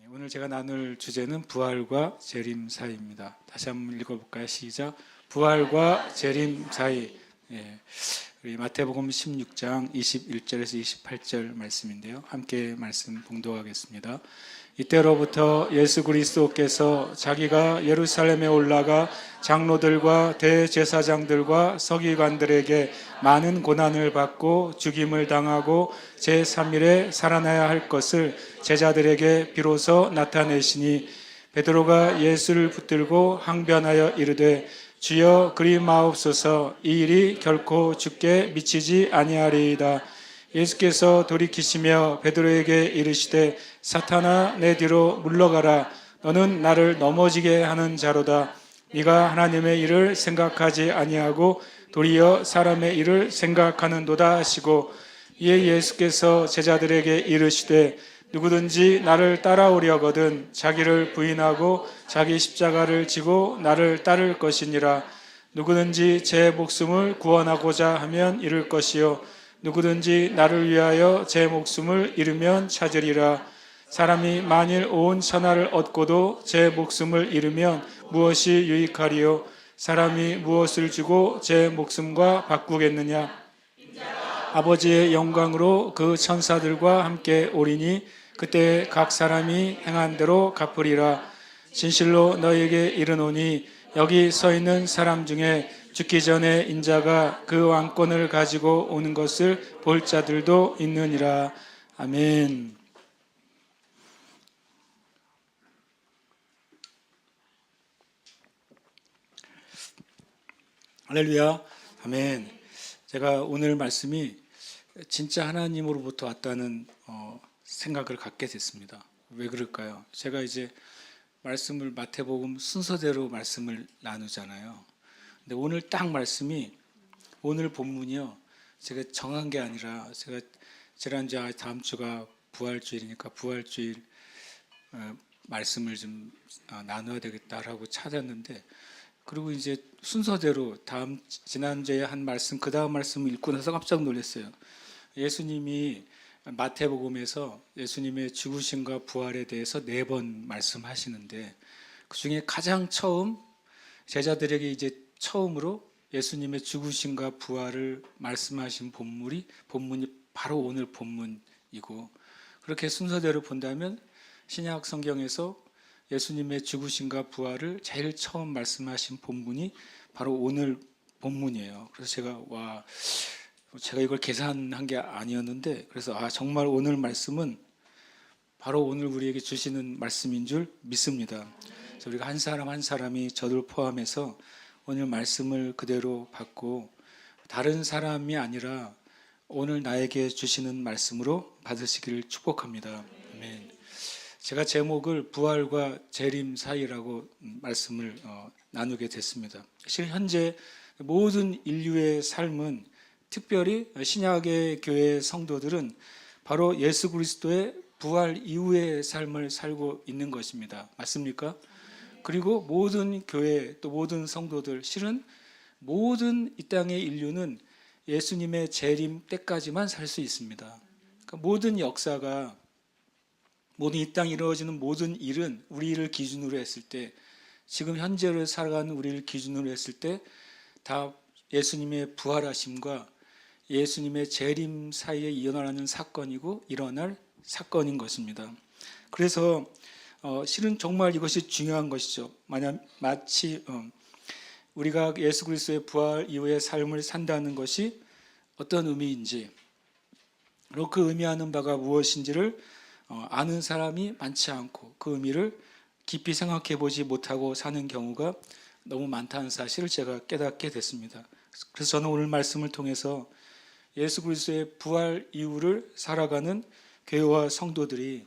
오늘 제가 나눌 주제는 부활과 재림 사이입니다. 다시 한번 읽어볼까요? 시작. 부활과 재림 사이. 우리 마태복음 16장 21절에서 28절 말씀인데요. 함께 말씀 봉독하겠습니다. 이때로부터 예수 그리스도께서 자기가 예루살렘에 올라가 장로들과 대제사장들과 서기관들에게 많은 고난을 받고 죽임을 당하고 제3일에 살아나야 할 것을 제자들에게 비로소 나타내시니 베드로가 예수를 붙들고 항변하여 이르되 주여 그리 마옵소서, 이 일이 결코 주께 미치지 아니하리이다. 예수께서 돌이키시며 베드로에게 이르시되 사탄아 내 뒤로 물러가라. 너는 나를 넘어지게 하는 자로다. 네가 하나님의 일을 생각하지 아니하고 도리어 사람의 일을 생각하는도다 하시고, 이에 예수께서 제자들에게 이르시되 누구든지 나를 따라오려거든 자기를 부인하고 자기 십자가를 지고 나를 따를 것이니라. 누구든지 제 목숨을 구원하고자 하면 잃을 것이요 누구든지 나를 위하여 제 목숨을 잃으면 찾으리라. 사람이 만일 온 천하를 얻고도 제 목숨을 잃으면 무엇이 유익하리요? 사람이 무엇을 주고 제 목숨과 바꾸겠느냐? 아버지의 영광으로 그 천사들과 함께 오리니 그때 각 사람이 행한 대로 갚으리라. 진실로 너희에게 이르노니 여기 서 있는 사람 중에 죽기 전에 인자가 그 왕권을 가지고 오는 것을 볼 자들도 있느니라. 아멘. 할렐루야. 아멘. 제가 오늘 말씀이 진짜 하나님으로부터 왔다는 생각을 갖게 됐습니다. 왜 그럴까요? 제가 이제 말씀을 마태복음 순서대로 말씀을 나누잖아요. 근데 오늘 딱 말씀이, 오늘 본문이요, 제가 정한 게 아니라, 제가 지난주 다음 주가 부활주일이니까 부활주일 말씀을 좀 나눠야 되겠다라고 찾았는데, 그리고 이제 순서대로 지난주에 한 말씀, 그 다음 말씀을 읽고 나서 깜짝 놀랐어요. 예수님이 마태복음에서 예수님의 죽으심과 부활에 대해서 4번 말씀하시는데, 그 중에 가장 처음 제자들에게 이제 처음으로 예수님의 죽으심과 부활을 말씀하신 본문이 바로 오늘 본문이고, 그렇게 순서대로 본다면 신약 성경에서 예수님의 죽으심과 부활을 제일 처음 말씀하신 본문이 바로 오늘 본문이에요. 그래서 제가 이걸 계산한 게 아니었는데, 그래서 정말 오늘 말씀은 바로 오늘 우리에게 주시는 말씀인 줄 믿습니다. 그래서 우리가 한 사람 한 사람이 저를 포함해서 오늘 말씀을 그대로 받고 다른 사람이 아니라 오늘 나에게 주시는 말씀으로 받으시기를 축복합니다. 아멘. 제가 제목을 부활과 재림 사이라고 말씀을 나누게 됐습니다. 사실 현재 모든 인류의 삶은, 특별히 신약의 교회 성도들은 바로 예수 그리스도의 부활 이후의 삶을 살고 있는 것입니다. 맞습니까? 그리고 모든 교회, 또 모든 성도들, 실은 모든 이 땅의 인류는 예수님의 재림 때까지만 살 수 있습니다. 그러니까 모든 역사가, 모든 이 땅에 이루어지는 모든 일은 우리를 기준으로 했을 때, 지금 현재를 살아가는 우리를 기준으로 했을 때 다 예수님의 부활하심과 예수님의 재림 사이에 일어나는 사건이고 일어날 사건인 것입니다. 그래서 실은 정말 이것이 중요한 것이죠. 마치 우리가 예수 그리스도의 부활 이후의 삶을 산다는 것이 어떤 의미인지, 그리고 그 의미하는 바가 무엇인지를 아는 사람이 많지 않고 그 의미를 깊이 생각해 보지 못하고 사는 경우가 너무 많다는 사실을 제가 깨닫게 됐습니다. 그래서 저는 오늘 말씀을 통해서 예수 그리스도의 부활 이후를 살아가는 교회와 성도들이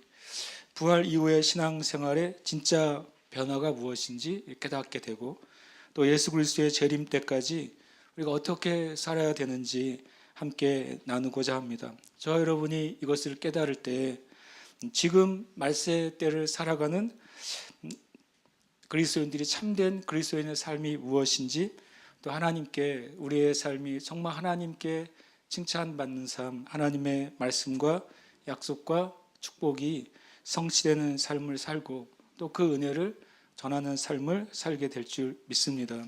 부활 이후의 신앙생활의 진짜 변화가 무엇인지 깨닫게 되고, 또 예수 그리스도의 재림 때까지 우리가 어떻게 살아야 되는지 함께 나누고자 합니다. 저와 여러분이 이것을 깨달을 때 지금 말세 때를 살아가는 그리스도인들이 참된 그리스도인의 삶이 무엇인지, 또 하나님께 우리의 삶이 정말 하나님께 칭찬받는 삶, 하나님의 말씀과 약속과 축복이 성취되는 삶을 살고 또 그 은혜를 전하는 삶을 살게 될 줄 믿습니다.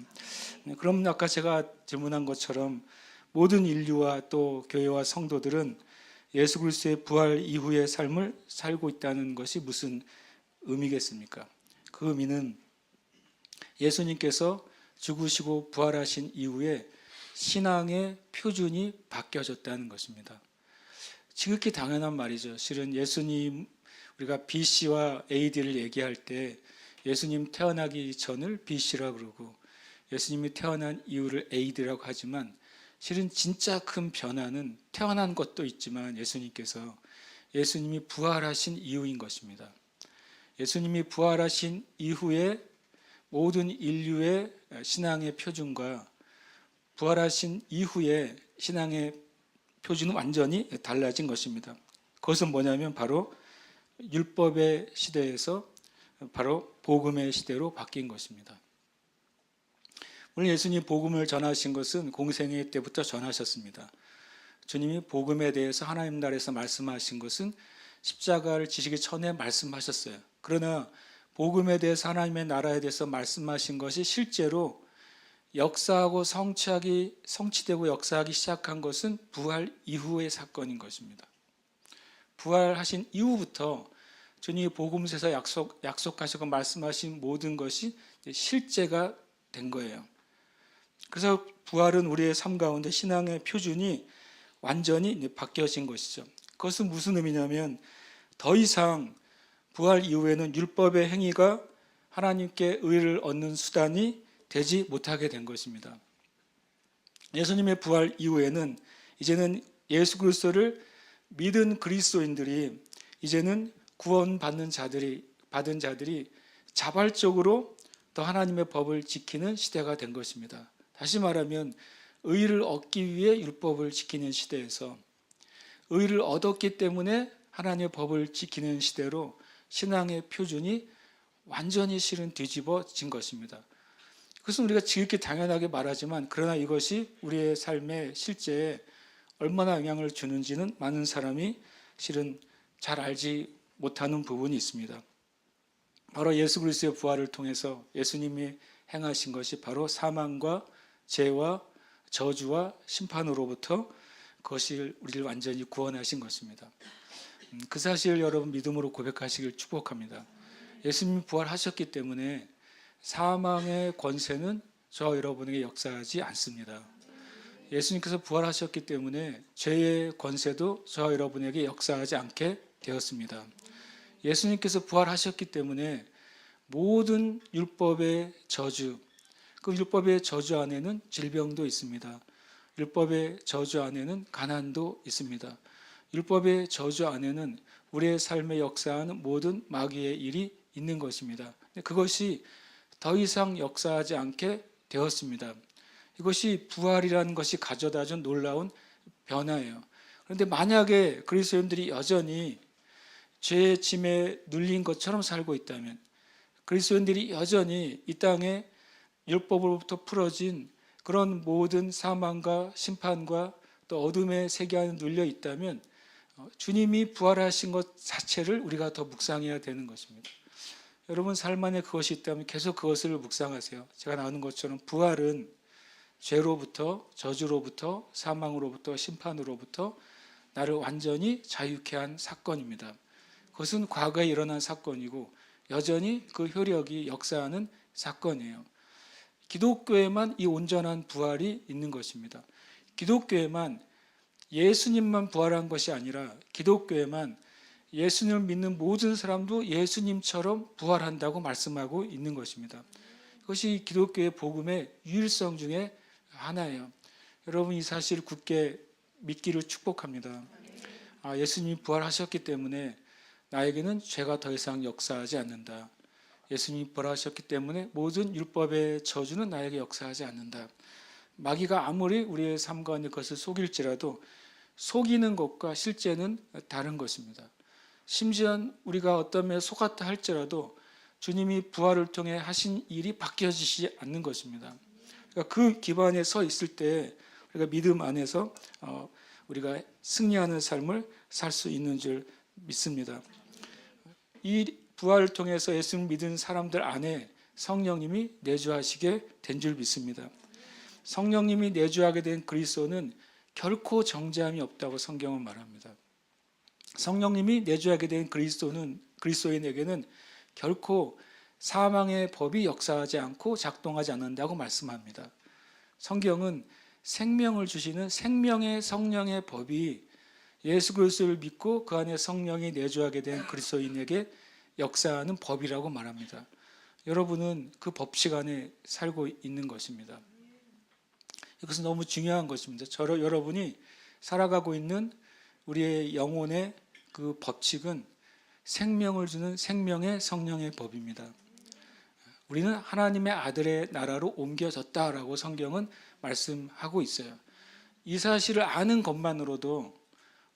그럼 아까 제가 질문한 것처럼 모든 인류와 또 교회와 성도들은 예수 그리스도의 부활 이후의 삶을 살고 있다는 것이 무슨 의미겠습니까? 그 의미는 예수님께서 죽으시고 부활하신 이후에 신앙의 표준이 바뀌어졌다는 것입니다. 지극히 당연한 말이죠. 실은 예수님, 우리가 BC와 AD를 얘기할 때 예수님 태어나기 전을 BC라고 그러고 예수님이 태어난 이후를 AD라고 하지만 실은 진짜 큰 변화는 태어난 것도 있지만 예수님이 부활하신 이후인 것입니다. 예수님이 부활하신 이후에 모든 인류의 신앙의 표준과 부활하신 이후에 신앙의 표준은 완전히 달라진 것입니다. 그것은 뭐냐면 바로 율법의 시대에서 바로 복음의 시대로 바뀐 것입니다. 오늘 예수님 복음을 전하신 것은 공생애 때부터 전하셨습니다. 주님이 복음에 대해서 하나님 나라에서 말씀하신 것은 십자가를 지시기 전에 말씀하셨어요. 그러나 복음에 대해서 하나님의 나라에 대해서 말씀하신 것이 실제로 역사하고 성취되고 역사하기 시작한 것은 부활 이후의 사건인 것입니다. 부활하신 이후부터 주님이 복음서에서 약속하시고 말씀하신 모든 것이 실제가 된 거예요. 그래서 부활은 우리의 삶 가운데 신앙의 표준이 완전히 바뀌어진 것이죠. 그것은 무슨 의미냐면 더 이상 부활 이후에는 율법의 행위가 하나님께 의를 얻는 수단이 되지 못하게 된 것입니다. 예수님의 부활 이후에는 이제는 예수 그리스도를 믿은 그리스도인들이 이제는 구원받은 자들이 자발적으로 더 하나님의 법을 지키는 시대가 된 것입니다. 다시 말하면 의를 얻기 위해 율법을 지키는 시대에서 의를 얻었기 때문에 하나님의 법을 지키는 시대로 신앙의 표준이 완전히 실은 뒤집어진 것입니다. 그것은 우리가 지극히 당연하게 말하지만 그러나 이것이 우리의 삶에 실제 얼마나 영향을 주는지는 많은 사람이 실은 잘 알지 못하는 부분이 있습니다. 바로 예수 그리스도의 부활을 통해서 예수님이 행하신 것이 바로 사망과 죄와 저주와 심판으로부터 그것이 우리를 완전히 구원하신 것입니다. 그 사실을 여러분 믿음으로 고백하시길 축복합니다. 예수님이 부활하셨기 때문에 사망의 권세는 저와 여러분에게 역사하지 않습니다. 예수님께서 부활하셨기 때문에 죄의 권세도 저와 여러분에게 역사하지 않게 되었습니다. 예수님께서 부활하셨기 때문에 모든 율법의 저주, 그 율법의 저주 안에는 질병도 있습니다. 율법의 저주 안에는 가난도 있습니다. 율법의 저주 안에는 우리의 삶에 역사하는 모든 마귀의 일이 있는 것입니다. 그것이 더 이상 역사하지 않게 되었습니다. 이것이 부활이라는 것이 가져다준 놀라운 변화예요. 그런데 만약에 그리스도인들이 여전히 죄의 짐에 눌린 것처럼 살고 있다면, 그리스도인들이 여전히 이 땅에 율법으로부터 풀어진 그런 모든 사망과 심판과 또 어둠의 세계 안에 눌려 있다면 주님이 부활하신 것 자체를 우리가 더 묵상해야 되는 것입니다. 여러분 삶 안에 그것이 있다면 계속 그것을 묵상하세요. 제가 나오는 것처럼 부활은 죄로부터 저주로부터 사망으로부터 심판으로부터 나를 완전히 자유케 한 사건입니다. 그것은 과거에 일어난 사건이고 여전히 그 효력이 역사하는 사건이에요. 기독교에만 이 온전한 부활이 있는 것입니다. 기독교에만 예수님만 부활한 것이 아니라 기독교에만 예수님을 믿는 모든 사람도 예수님처럼 부활한다고 말씀하고 있는 것입니다. 이것이 기독교의 복음의 유일성 중에 하나예요. 여러분 이 사실을 굳게 믿기를 축복합니다. 예수님이 부활하셨기 때문에 나에게는 죄가 더 이상 역사하지 않는다. 예수님이 부활하셨기 때문에 모든 율법의 저주는 나에게 역사하지 않는다. 마귀가 아무리 우리의 삶 가운데 그것을 속일지라도 속이는 것과 실제는 다른 것입니다. 심지어 우리가 어떤 면에 속았다 할지라도 주님이 부활을 통해 하신 일이 바뀌어지지 않는 것입니다. 그러니까 그 기반에 서 있을 때 우리가 믿음 안에서 우리가 승리하는 삶을 살 수 있는 줄 믿습니다. 이 부활을 통해서 예수를 믿은 사람들 안에 성령님이 내주하시게 된 줄 믿습니다. 성령님이 내주하게 된 그리스도는 결코 정죄함이 없다고 성경은 말합니다. 성령님이 내주하게 된 그리스도인에게는 결코 사망의 법이 역사하지 않고 작동하지 않는다고 말씀합니다. 성경은 생명을 주시는 생명의 성령의 법이 예수 그리스도를 믿고 그 안에 성령이 내주하게 된 그리스도인에게 역사하는 법이라고 말합니다. 여러분은 그 법칙 안에 살고 있는 것입니다. 이것은 너무 중요한 것입니다. 여러분이 살아가고 있는 우리의 영혼의 그 법칙은 생명을 주는 생명의 성령의 법입니다. 우리는 하나님의 아들의 나라로 옮겨졌다라고 성경은 말씀하고 있어요. 이 사실을 아는 것만으로도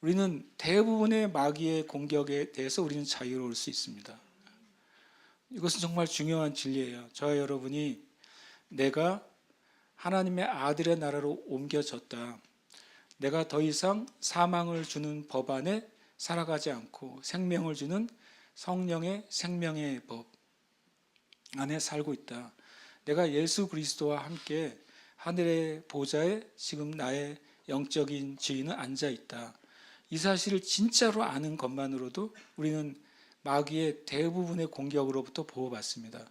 우리는 대부분의 마귀의 공격에 대해서 우리는 자유로울 수 있습니다. 이것은 정말 중요한 진리예요. 저와 여러분이 내가 하나님의 아들의 나라로 옮겨졌다. 내가 더 이상 사망을 주는 법 안에 살아가지 않고 생명을 주는 성령의 생명의 법 안에 살고 있다. 내가 예수 그리스도와 함께 하늘의 보좌에 지금 나의 영적인 지위는 앉아 있다. 이 사실을 진짜로 아는 것만으로도 우리는 마귀의 대부분의 공격으로부터 보호받습니다.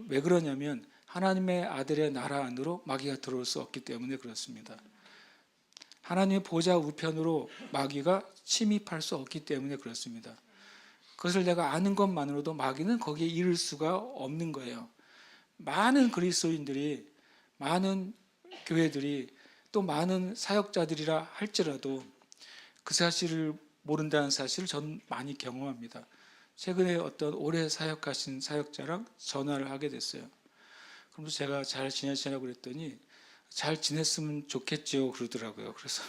왜 그러냐면 하나님의 아들의 나라 안으로 마귀가 들어올 수 없기 때문에 그렇습니다. 하나님의 보좌 우편으로 마귀가 침입할 수 없기 때문에 그렇습니다. 그것을 내가 아는 것만으로도 마귀는 거기에 이를 수가 없는 거예요. 많은 그리스도인들이, 많은 교회들이, 또 많은 사역자들이라 할지라도 그 사실을 모른다는 사실을 저는 많이 경험합니다. 최근에 어떤 오래 사역하신 사역자랑 전화를 하게 됐어요. 그러면서 제가 잘 지내시냐고 그랬더니 잘 지냈으면 좋겠죠 그러더라고요. 그래서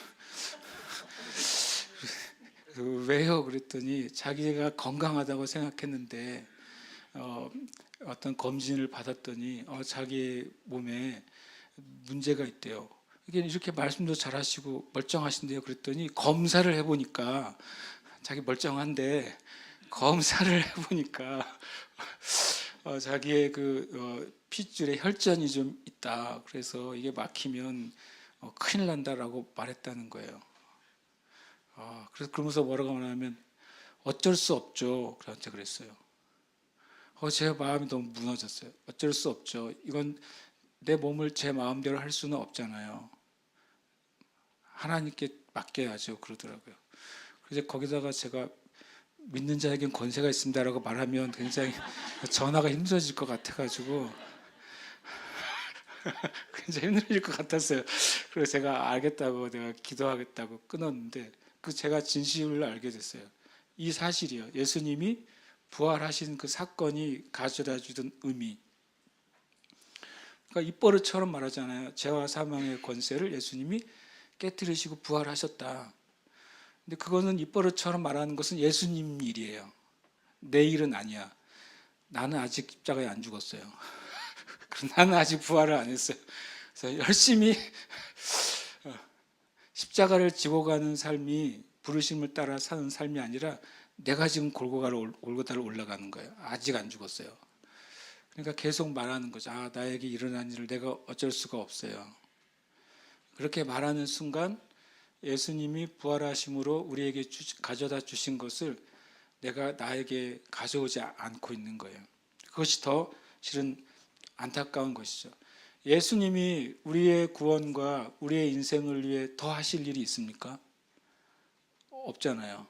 왜요? 그랬더니 자기가 건강하다고 생각했는데 어떤 검진을 받았더니 자기 몸에 문제가 있대요. 이게 이렇게 말씀도 잘하시고 멀쩡하신데요. 그랬더니 검사를 해보니까 자기 멀쩡한데 검사를 해보니까 자기의 그 핏줄에 혈전이 좀 있다. 그래서 이게 막히면 큰일 난다라고 말했다는 거예요. 그래서 그러면서 뭐라고 하냐면 어쩔 수 없죠. 저한테 그랬어요. 제 마음이 너무 무너졌어요. 어쩔 수 없죠. 이건 내 몸을 제 마음대로 할 수는 없잖아요. 하나님께 맡겨야죠. 그러더라고요. 그래서 거기다가 제가 믿는 자에겐 권세가 있습니다라고 말하면 굉장히 전화가 힘들어질 것 같아가지고 굉장히 힘들어질 것 같았어요. 그래서 제가 알겠다고 내가 기도하겠다고 끊었는데 제가 진실을 알게 됐어요. 이 사실이요. 예수님이 부활하신 그 사건이 가져다 주던 의미. 그러니까 입버릇처럼 말하잖아요. 죄와 사망의 권세를 예수님이 깨뜨리시고 부활하셨다. 근데 그거는 입버릇처럼 말하는 것은 예수님 일이에요. 내 일은 아니야. 나는 아직 십자가에 안 죽었어요. 나는 아직 부활을 안 했어요. 그래서 열심히 십자가를 지고 가는 삶이 부르심을 따라 사는 삶이 아니라 내가 지금 골고다를 올라가는 거예요. 아직 안 죽었어요. 그러니까 계속 말하는 거죠. 나에게 일어난 일을 내가 어쩔 수가 없어요. 그렇게 말하는 순간 예수님이 부활하심으로 우리에게 가져다 주신 것을 내가 나에게 가져오지 않고 있는 거예요. 그것이 더 실은 안타까운 것이죠. 예수님이 우리의 구원과 우리의 인생을 위해 더 하실 일이 있습니까? 없잖아요.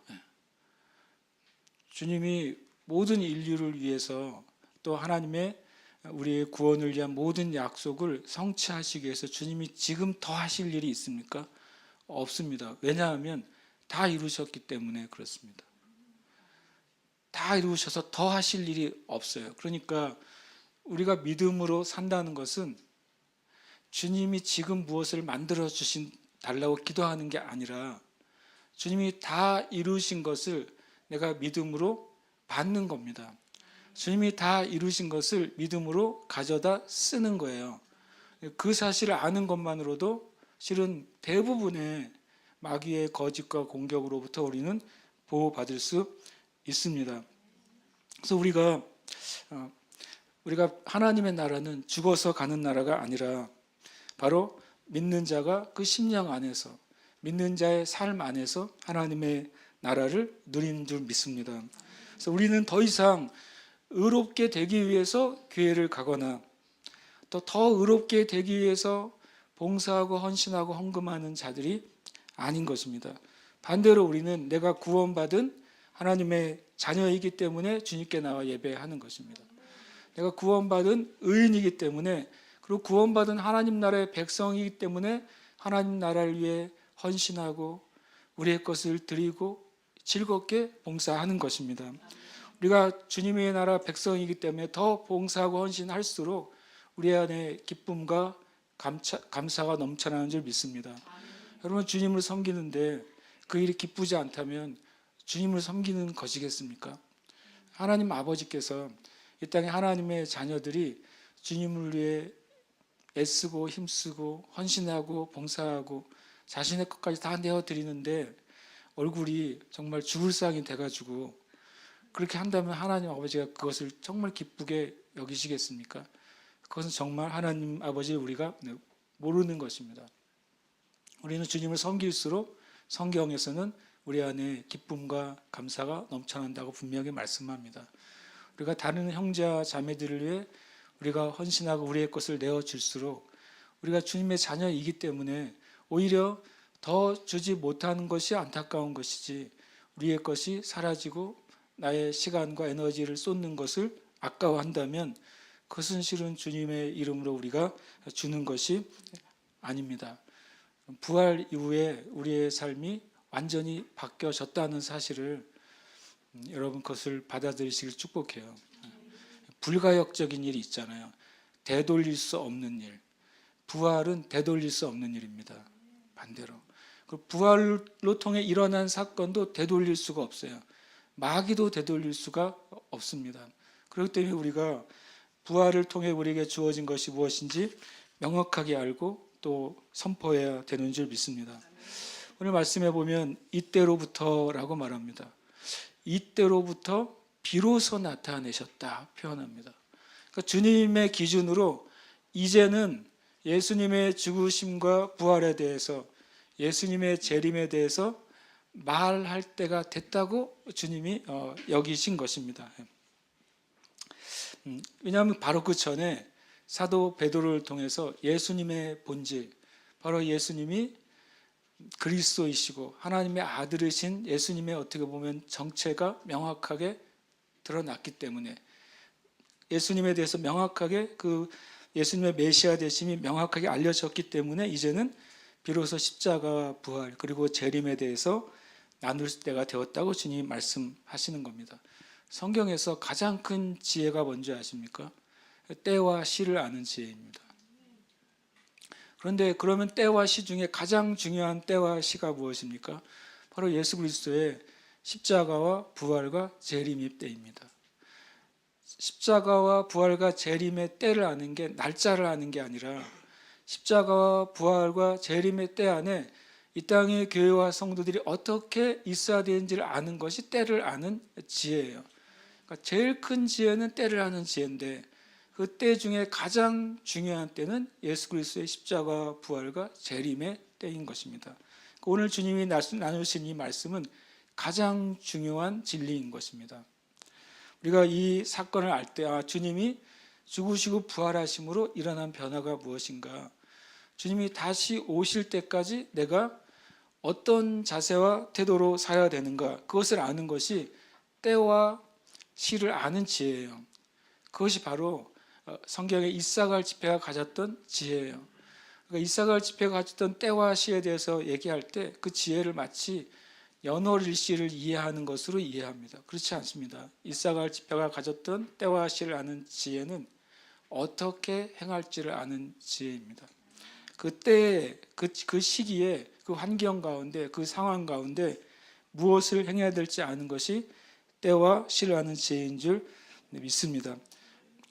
주님이 모든 인류를 위해서 또 하나님의 우리의 구원을 위한 모든 약속을 성취하시기 위해서 주님이 지금 더 하실 일이 있습니까? 없습니다. 왜냐하면 다 이루셨기 때문에 그렇습니다. 다 이루셔서 더 하실 일이 없어요. 그러니까 우리가 믿음으로 산다는 것은 주님이 지금 무엇을 만들어 주신 달라고 기도하는 게 아니라 주님이 다 이루신 것을 내가 믿음으로 받는 겁니다. 주님이 다 이루신 것을 믿음으로 가져다 쓰는 거예요. 그 사실을 아는 것만으로도 실은 대부분의 마귀의 거짓과 공격으로부터 우리는 보호받을 수 있습니다. 그래서 우리가 하나님의 나라는 죽어서 가는 나라가 아니라 바로 믿는 자가 그 심령 안에서, 믿는 자의 삶 안에서 하나님의 나라를 누리는 줄 믿습니다. 그래서 우리는 더 이상 의롭게 되기 위해서 교회를 가거나 또 더 의롭게 되기 위해서 봉사하고 헌신하고 헌금하는 자들이 아닌 것입니다. 반대로 우리는 내가 구원받은 하나님의 자녀이기 때문에 주님께 나와 예배하는 것입니다. 내가 구원받은 의인이기 때문에, 그리고 구원받은 하나님 나라의 백성이기 때문에 하나님 나라를 위해 헌신하고 우리의 것을 드리고 즐겁게 봉사하는 것입니다. 우리가 주님의 나라 백성이기 때문에 더 봉사하고 헌신할수록 우리 안에 기쁨과 감사가 넘쳐나는 줄 믿습니다. 여러분, 주님을 섬기는데 그 일이 기쁘지 않다면 주님을 섬기는 것이겠습니까? 하나님 아버지께서 이 땅에 하나님의 자녀들이 주님을 위해 애쓰고 힘쓰고 헌신하고 봉사하고 자신의 것까지 다 내어드리는데 얼굴이 정말 죽을 상이 돼가지고 그렇게 한다면 하나님 아버지가 그것을 정말 기쁘게 여기시겠습니까? 그것은 정말 하나님 아버지 우리가 모르는 것입니다. 우리는 주님을 섬길수록 성경에서는 우리 안에 기쁨과 감사가 넘쳐난다고 분명히 말씀합니다. 우리가 다른 형제와 자매들을 위해 우리가 헌신하고 우리의 것을 내어줄수록 우리가 주님의 자녀이기 때문에 오히려 더 주지 못하는 것이 안타까운 것이지, 우리의 것이 사라지고 나의 시간과 에너지를 쏟는 것을 아까워한다면 그것은 실은 주님의 이름으로 우리가 주는 것이 아닙니다. 부활 이후에 우리의 삶이 완전히 바뀌어졌다는 사실을 여러분 그것을 받아들이시길 축복해요. 불가역적인 일이 있잖아요. 되돌릴 수 없는 일. 부활은 되돌릴 수 없는 일입니다. 반대로. 부활로 통해 일어난 사건도 되돌릴 수가 없어요. 마귀도 되돌릴 수가 없습니다. 그렇기 때문에 우리가 부활을 통해 우리에게 주어진 것이 무엇인지 명확하게 알고 또 선포해야 되는 줄 믿습니다. 오늘 말씀해 보면 이때로부터라고 말합니다. 이때로부터 비로소 나타내셨다 표현합니다. 그러니까 주님의 기준으로 이제는 예수님의 죽으심과 부활에 대해서, 예수님의 재림에 대해서 말할 때가 됐다고 주님이 여기신 것입니다. 왜냐하면 바로 그 전에 사도 베드로를 통해서 예수님의 본질, 바로 예수님이 그리스도이시고 하나님의 아들이신 예수님의 어떻게 보면 정체가 명확하게 드러났기 때문에, 예수님에 대해서 명확하게 그 예수님의 메시아 되심이 명확하게 알려졌기 때문에 이제는 비로소 십자가, 부활 그리고 재림에 대해서 나눌 때가 되었다고 주님이 말씀하시는 겁니다. 성경에서 가장 큰 지혜가 뭔지 아십니까? 때와 시를 아는 지혜입니다. 그런데 그러면 때와 시 중에 가장 중요한 때와 시가 무엇입니까? 바로 예수 그리스도의 십자가와 부활과 재림의 때입니다. 십자가와 부활과 재림의 때를 아는 게 날짜를 아는 게 아니라 십자가와 부활과 재림의 때 안에 이 땅의 교회와 성도들이 어떻게 있어야 되는지를 아는 것이 때를 아는 지혜예요. 그러니까 제일 큰 지혜는 때를 아는 지혜인데 그 때 중에 가장 중요한 때는 예수 그리스도의 십자가 부활과 재림의 때인 것입니다. 오늘 주님이 나누신 이 말씀은 가장 중요한 진리인 것입니다. 우리가 이 사건을 알 때 주님이 죽으시고 부활하심으로 일어난 변화가 무엇인가, 주님이 다시 오실 때까지 내가 어떤 자세와 태도로 살아야 되는가, 그것을 아는 것이 때와 시를 아는 지혜예요. 그것이 바로 성경의 이사갈 집회가 가졌던 지혜예요. 그러니까 이사갈 집회가 가졌던 때와 시에 대해서 얘기할 때 그 지혜를 마치 연월일시를 이해하는 것으로 이해합니다. 그렇지 않습니다. 이사갈 집회가 가졌던 때와 시를 아는 지혜는 어떻게 행할지를 아는 지혜입니다. 그때 그 시기에 그 환경 가운데 그 상황 가운데 무엇을 행해야 될지 아는 것이 때와 시를 아는 지혜인 줄 믿습니다.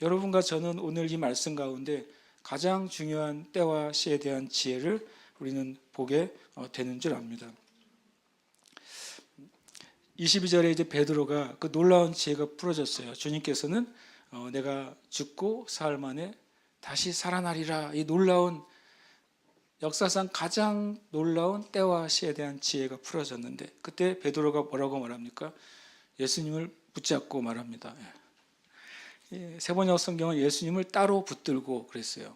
여러분과 저는 오늘 이 말씀 가운데 가장 중요한 때와 시에 대한 지혜를 우리는 보게 되는 줄 압니다. 22절에 이제 베드로가 그 놀라운 지혜가 풀어졌어요. 주님께서는 내가 죽고 사흘 만에 다시 살아나리라, 이 놀라운 역사상 가장 놀라운 때와 시에 대한 지혜가 풀어졌는데, 그때 베드로가 뭐라고 말합니까? 예수님을 붙잡고 말합니다. 세번역 성경은 예수님을 따로 붙들고 그랬어요.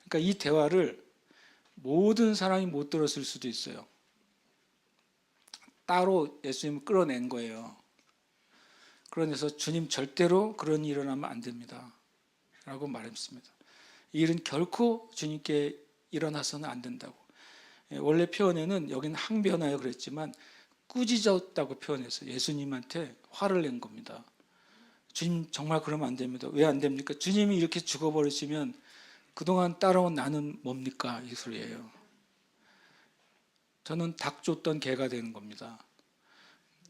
그러니까 이 대화를 모든 사람이 못 들었을 수도 있어요. 따로 예수님을 끌어낸 거예요. 그러면서 주님 절대로 그런 일이 일어나면 안 됩니다 라고 말했습니다. 이 일은 결코 주님께 일어나서는 안 된다고. 원래 표현에는 여기는 항변하여 그랬지만 꾸짖었다고 표현해서 예수님한테 화를 낸 겁니다. 주님 정말 그러면 안 됩니다. 왜 안 됩니까? 주님이 이렇게 죽어버리시면 그동안 따라온 나는 뭡니까? 이 소리예요. 저는 닭 쫓던 개가 되는 겁니다.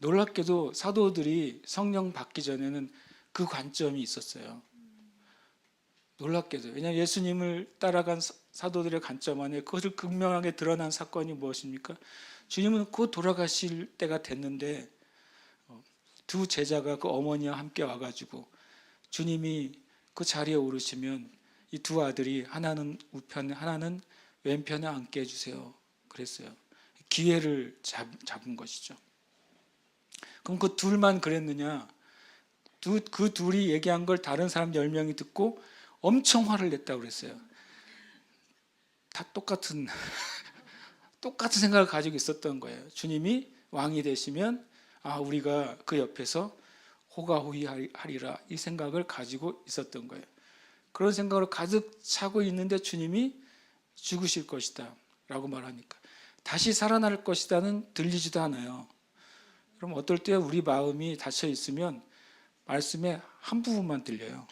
놀랍게도 사도들이 성령 받기 전에는 그 관점이 있었어요. 놀랍게도. 왜냐하면 예수님을 따라간 사도들의 관점 안에 그것을 극명하게 드러난 사건이 무엇입니까? 주님은 곧 돌아가실 때가 됐는데 두 제자가 그 어머니와 함께 와가지고 주님이 그 자리에 오르시면 이 두 아들이 하나는 우편에 하나는 왼편에 앉게 해주세요 그랬어요. 기회를 잡은 것이죠. 그럼 그 둘만 그랬느냐? 그 둘이 얘기한 걸 다른 사람 10명이 듣고 엄청 화를 냈다고 그랬어요. 다 똑같은 생각을 가지고 있었던 거예요. 주님이 왕이 되시면 우리가 그 옆에서 호가호위하리라, 이 생각을 가지고 있었던 거예요. 그런 생각을 가득 차고 있는데 주님이 죽으실 것이다 라고 말하니까 다시 살아날 것이다는 들리지도 않아요. 그럼 어떨 때 우리 마음이 닫혀 있으면 말씀의 한 부분만 들려요.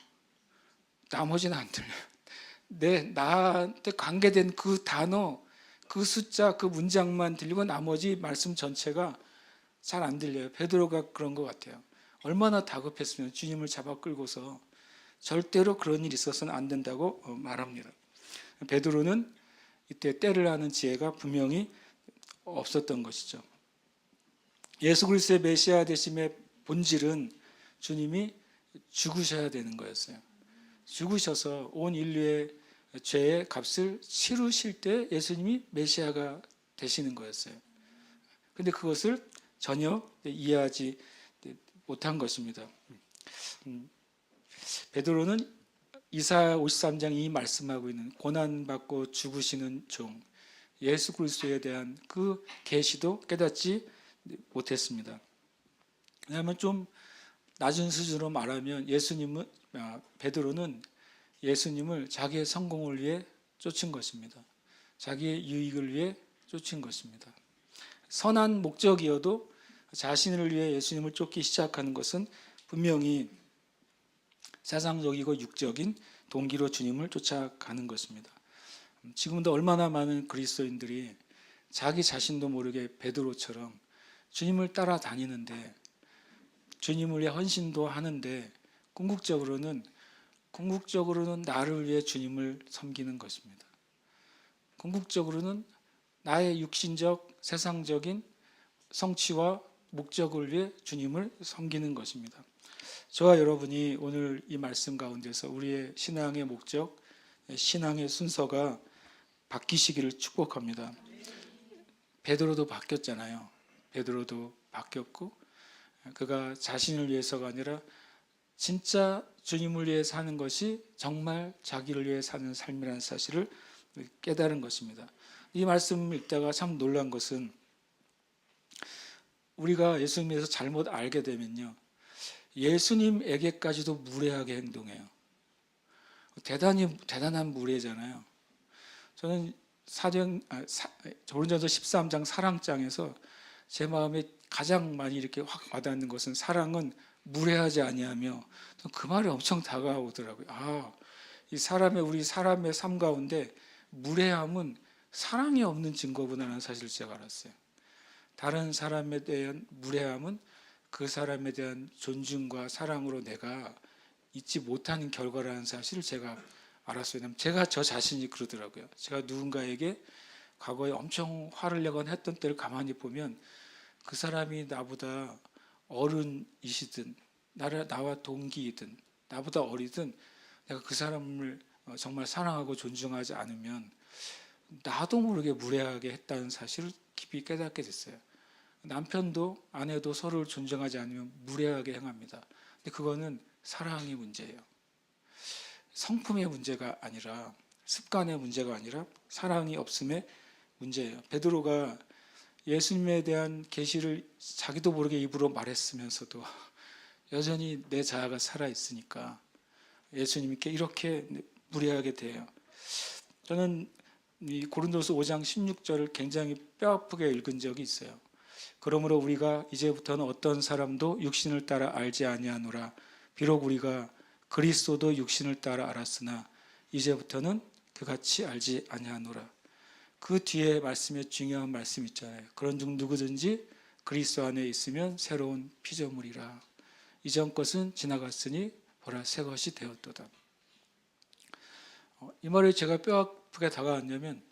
나머지는 안 들려요. 나한테 관계된 그 단어, 그 숫자, 그 문장만 들리고 나머지 말씀 전체가 잘 안 들려요. 베드로가 그런 것 같아요. 얼마나 다급했으면 주님을 잡아 끌고서 절대로 그런 일이 있어서는 안 된다고 말합니다. 베드로는 이때 때를 아는 지혜가 분명히 없었던 것이죠. 예수 그리스도의 메시아 되심의 본질은 주님이 죽으셔야 되는 거였어요. 죽으셔서 온 인류의 죄의 값을 치르실 때 예수님이 메시아가 되시는 거였어요. 그런데 그것을 전혀 이해하지 못한 것입니다. 베드로는 이사야 53장 말씀하고 있는 고난받고 죽으시는 종 예수 그리스도에 대한 그 계시도 깨닫지 못했습니다. 왜냐하면 좀 낮은 수준으로 말하면 베드로는 예수님을 자기의 성공을 위해 쫓은 것입니다. 자기의 유익을 위해 쫓은 것입니다. 선한 목적이어도 자신을 위해 예수님을 쫓기 시작하는 것은 분명히 세상적이고 육적인 동기로 주님을 쫓아가는 것입니다. 지금도 얼마나 많은 그리스도인들이 자기 자신도 모르게 베드로처럼 주님을 따라다니는데 주님을 위해 헌신도 하는데 궁극적으로는 나를 위해 주님을 섬기는 것입니다. 궁극적으로는 나의 육신적 세상적인 성취와 목적을 위해 주님을 섬기는 것입니다. 저와 여러분이 오늘 이 말씀 가운데서 우리의 신앙의 목적, 신앙의 순서가 바뀌시기를 축복합니다. 베드로도 바뀌었잖아요. 베드로도 바뀌었고 그가 자신을 위해서가 아니라 진짜 주님을 위해 사는 것이 정말 자기를 위해 사는 삶이라는 사실을 깨달은 것입니다. 이 말씀을 읽다가 참 놀란 것은 우리가 예수님에서 잘못 알게 되면요, 예수님에게까지도 무례하게 행동해요. 대단한 무례잖아요. 저는 고린도전서 13장 사랑장에서 제 마음에 가장 많이 이렇게 확 와닿는 것은 사랑은 무례하지 아니하며, 그 말이 엄청 다가오더라고요. 우리 사람의 삶 가운데 무례함은 사랑이 없는 증거구나라는 사실을 제가 알았어요. 다른 사람에 대한 무례함은 그 사람에 대한 존중과 사랑으로 내가 잊지 못하는 결과라는 사실을 제가 알았어요. 제가 저 자신이 그러더라고요. 제가 누군가에게 과거에 엄청 화를 내거나 했던 때를 가만히 보면 그 사람이 나보다 어른이시든 나와 동기이든 나보다 어리든 내가 그 사람을 정말 사랑하고 존중하지 않으면 나도 모르게 무례하게 했다는 사실을 깊이 깨닫게 됐어요. 남편도 아내도 서로를 존중하지 않으면 무례하게 행합니다. 근데 그거는 사랑의 문제예요. 성품의 문제가 아니라 습관의 문제가 아니라 사랑이 없음의 문제예요. 베드로가 예수님에 대한 계시를 자기도 모르게 입으로 말했으면서도 여전히 내 자아가 살아 있으니까 예수님께 이렇게 무례하게 돼요. 저는 이 고린도서 5장 16절을 굉장히 뼈아프게 읽은 적이 있어요. 그러므로 우리가 이제부터는 어떤 사람도 육신을 따라 알지 아니하노라. 비록 우리가 그리스도도 육신을 따라 알았으나 이제부터는 그같이 알지 아니하노라. 그 뒤에 말씀에 중요한 말씀 있잖아요. 그런즉 누구든지 그리스도 안에 있으면 새로운 피조물이라. 이전 것은 지나갔으니 보라 새 것이 되었도다. 이 말을 제가 뼈아프게 다가왔냐면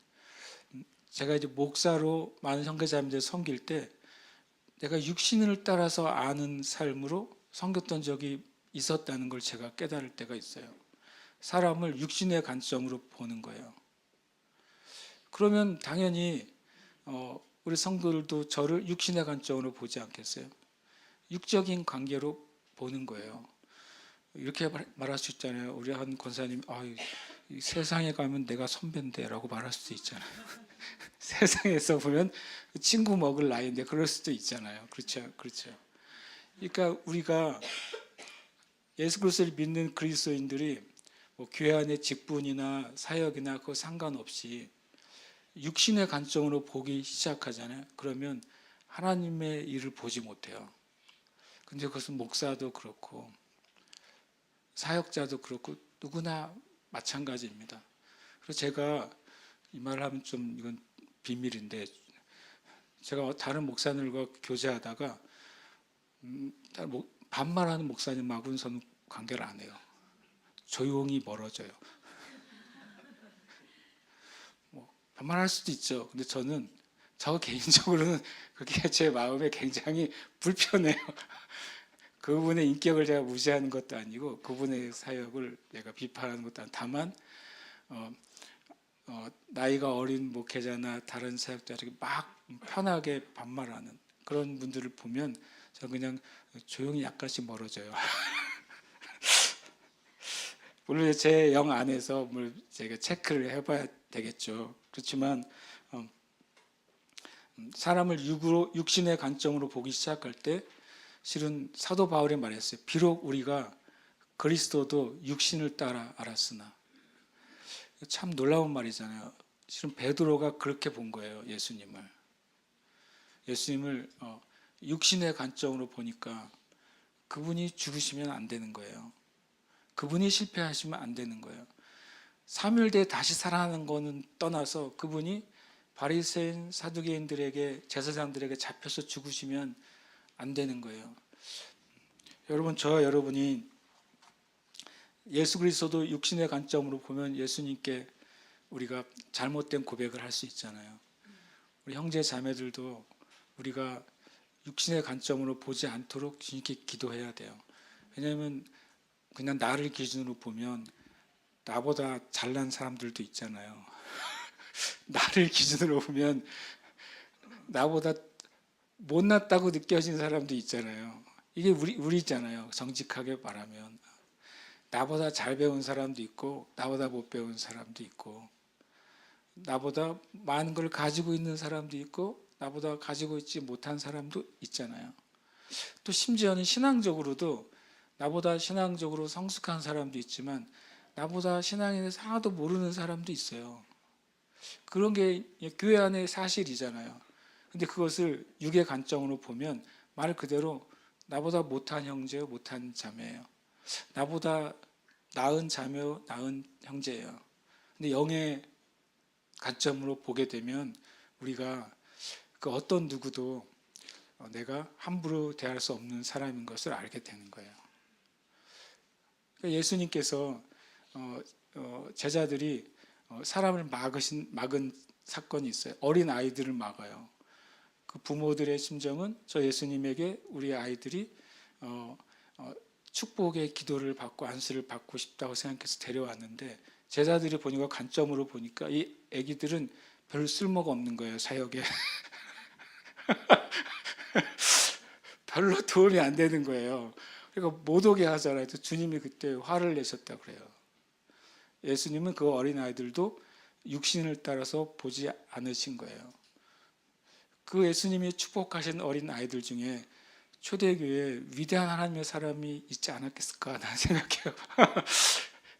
제가 이제 목사로 많은 선교사님들 섬길 때 내가 육신을 따라서 아는 삶으로 섬겼던 적이 있었다는 걸 제가 깨달을 때가 있어요. 사람을 육신의 관점으로 보는 거예요. 그러면 당연히 우리 성도들도 저를 육신의 관점으로 보지 않겠어요? 육적인 관계로 보는 거예요. 이렇게 말할 수 있잖아요. 우리 한 권사님, 이 세상에 가면 내가 선배인데 라고 말할 수도 있잖아요. 세상에서 보면 친구 먹을 나이인데 그럴 수도 있잖아요. 그렇죠? 그렇죠. 그러니까 우리가 예수 그리스도를 믿는 그리스도인들이 뭐 교회 안의 직분이나 사역이나 그거 상관없이 육신의 관점으로 보기 시작하잖아요. 그러면 하나님의 일을 보지 못해요. 근데 그것은 목사도 그렇고 사역자도 그렇고 누구나 마찬가지입니다. 그래서 제가 이 말을 하면 좀 이건 비밀인데 제가 다른 목사님과 교제하다가 반말하는 목사님하고는 저는 관계를 안 해요. 조용히 멀어져요. 반말할 수도 있죠. 근데 저는 저 개인적으로는 그게 제 마음에 굉장히 불편해요. 그분의 인격을 제가 무시하는 것도 아니고 그분의 사역을 내가 비판하는 것도 아니고 다만 나이가 어린 목회자나 다른 사역자에게 막 편하게 반말하는 그런 분들을 보면 저 그냥 조용히 약간씩 멀어져요. 물론 제 영 안에서 뭘 제가 체크를 해봐야 되겠죠. 그렇지만 사람을 육신의 관점으로 보기 시작할 때 실은 사도 바울이 말했어요. 비록 우리가 그리스도도 육신을 따라 알았으나. 참 놀라운 말이잖아요. 실은 베드로가 그렇게 본 거예요. 예수님을 육신의 관점으로 보니까 그분이 죽으시면 안 되는 거예요. 그분이 실패하시면 안 되는 거예요. 3일 뒤에 다시 살아나는 거는 떠나서 그분이 바리새인 사두개인들에게 제사장들에게 잡혀서 죽으시면 안 되는 거예요. 여러분 저와 여러분이 예수 그리스도도 육신의 관점으로 보면 예수님께 우리가 잘못된 고백을 할 수 있잖아요. 우리 형제 자매들도 우리가 육신의 관점으로 보지 않도록 주님께 기도해야 돼요. 왜냐하면 그냥 나를 기준으로 보면 나보다 잘난 사람들도 있잖아요. 나를 기준으로 보면 나보다 못났다고 느껴진 사람도 있잖아요. 이게 우리잖아요. 정직하게 말하면 나보다 잘 배운 사람도 있고 나보다 못 배운 사람도 있고 나보다 많은 걸 가지고 있는 사람도 있고 나보다 가지고 있지 못한 사람도 있잖아요. 또 심지어는 신앙적으로도 나보다 신앙적으로 성숙한 사람도 있지만 나보다 신앙에 대해서 하나도 모르는 사람도 있어요. 그런 게 교회 안의 사실이잖아요. 근데 그것을 육의 관점으로 보면 말 그대로 나보다 못한 형제요, 못한 자매예요. 나보다 나은 자매요, 나은 형제예요. 근데 영의 관점으로 보게 되면 우리가 그 어떤 누구도 내가 함부로 대할 수 없는 사람인 것을 알게 되는 거예요. 예수님께서 제자들이 사람을 막은 사건이 있어요. 어린 아이들을 막아요. 그 부모들의 심정은 저 예수님에게 우리 아이들이 축복의 기도를 받고 안수를 받고 싶다고 생각해서 데려왔는데, 제자들이 보니까 관점으로 보니까 이 아기들은 별 쓸모가 없는 거예요. 사역에 별로 도움이 안 되는 거예요. 그러니까 못 오게 하잖아요. 주님이 그때 화를 내셨다고 그래요. 예수님은 그 어린아이들도 육신을 따라서 보지 않으신 거예요. 그 예수님이 축복하신 어린아이들 중에 초대교회에 위대한 하나님의 사람이 있지 않았겠을까 나는 생각해요.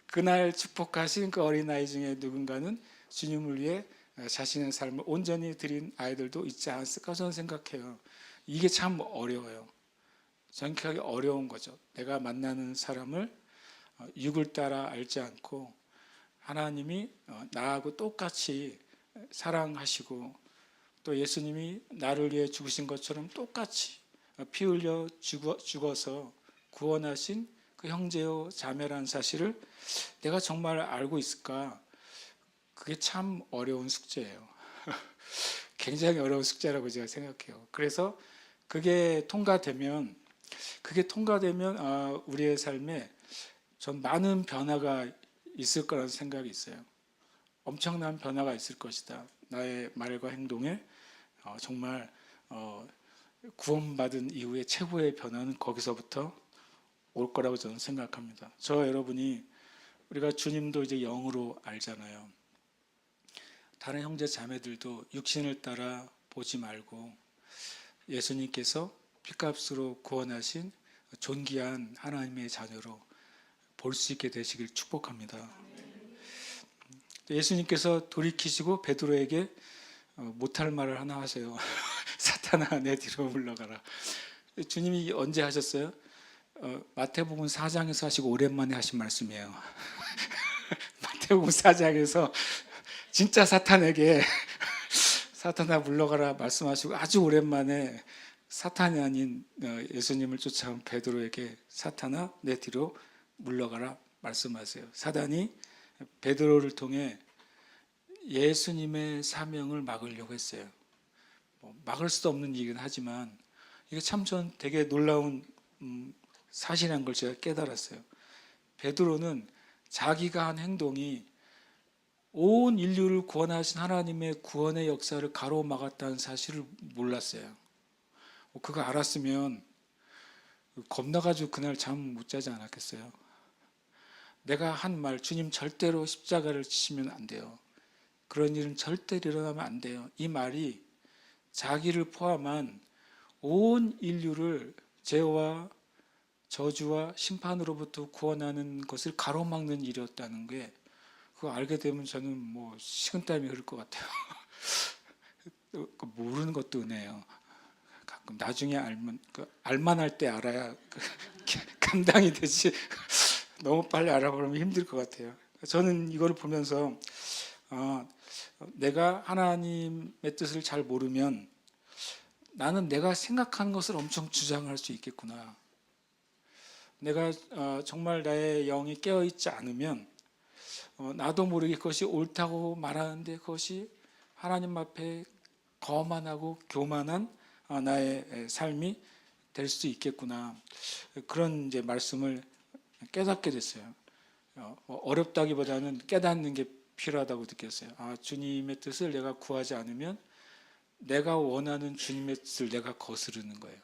그날 축복하신 그 어린아이 중에 누군가는 주님을 위해 자신의 삶을 온전히 드린 아이들도 있지 않았을까 저는 생각해요. 이게 참 어려워요. 정확하게 어려운 거죠. 내가 만나는 사람을 육을 따라 알지 않고 하나님이 나하고 똑같이 사랑하시고 또 예수님이 나를 위해 죽으신 것처럼 똑같이 피 흘려 죽어서 구원하신 그 형제요 자매라는 사실을 내가 정말 알고 있을까? 그게 참 어려운 숙제예요. 굉장히 어려운 숙제라고 제가 생각해요. 그래서 그게 통과되면 우리의 삶에 전 많은 변화가 있을 거라는 생각이 있어요. 엄청난 변화가 있을 것이다. 나의 말과 행동에 정말 구원받은 이후에 최고의 변화는 거기서부터 올 거라고 저는 생각합니다. 여러분이 우리가 주님도 이제 영으로 알잖아요. 다른 형제 자매들도 육신을 따라 보지 말고 예수님께서 피값으로 구원하신 존귀한 하나님의 자녀로 볼 수 있게 되시길 축복합니다. 예수님께서 돌이키시고 베드로에게 못할 말을 하나 하세요. 사탄아 내 뒤로 물러가라. 주님이 언제 하셨어요? 마태복음 4장에서 하시고 오랜만에 하신 말씀이에요. 마태복음 4장에서 진짜 사탄에게 사탄아 물러가라 말씀하시고 아주 오랜만에 사탄이 아닌 예수님을 쫓아온 베드로에게 사탄아 내 뒤로 물러가라 말씀하세요. 사단이 베드로를 통해 예수님의 사명을 막으려고 했어요. 막을 수도 없는 일이긴 하지만 이게 참 전 되게 놀라운 사실이라는 걸 제가 깨달았어요. 베드로는 자기가 한 행동이 온 인류를 구원하신 하나님의 구원의 역사를 가로막았다는 사실을 몰랐어요. 그거 알았으면 겁나가지고 그날 잠 못 자지 않았겠어요. 내가 한 말, 주님 절대로 십자가를 지시면 안 돼요. 그런 일은 절대 일어나면 안 돼요. 이 말이 자기를 포함한 온 인류를 죄와 저주와 심판으로부터 구원하는 것을 가로막는 일이었다는 게 그거 알게 되면 저는 뭐 식은땀이 흐를 것 같아요. 모르는 것도 은혜예요. 가끔 나중에 알만할 때 알아야 감당이 되지. 너무 빨리 알아보면 힘들 것 같아요. 저는 이거를 보면서 내가 하나님의 뜻을 잘 모르면 나는 내가 생각하는 것을 엄청 주장할 수 있겠구나. 내가 정말 나의 영이 깨어있지 않으면 나도 모르게 그것이 옳다고 말하는데 그것이 하나님 앞에 거만하고 교만한 나의 삶이 될 수 있겠구나. 그런 이제 말씀을 깨닫게 됐어요. 어렵다기보다는 깨닫는 게 필요하다고 느꼈어요. 주님의 뜻을 내가 구하지 않으면 내가 원하는 주님의 뜻을 내가 거스르는 거예요.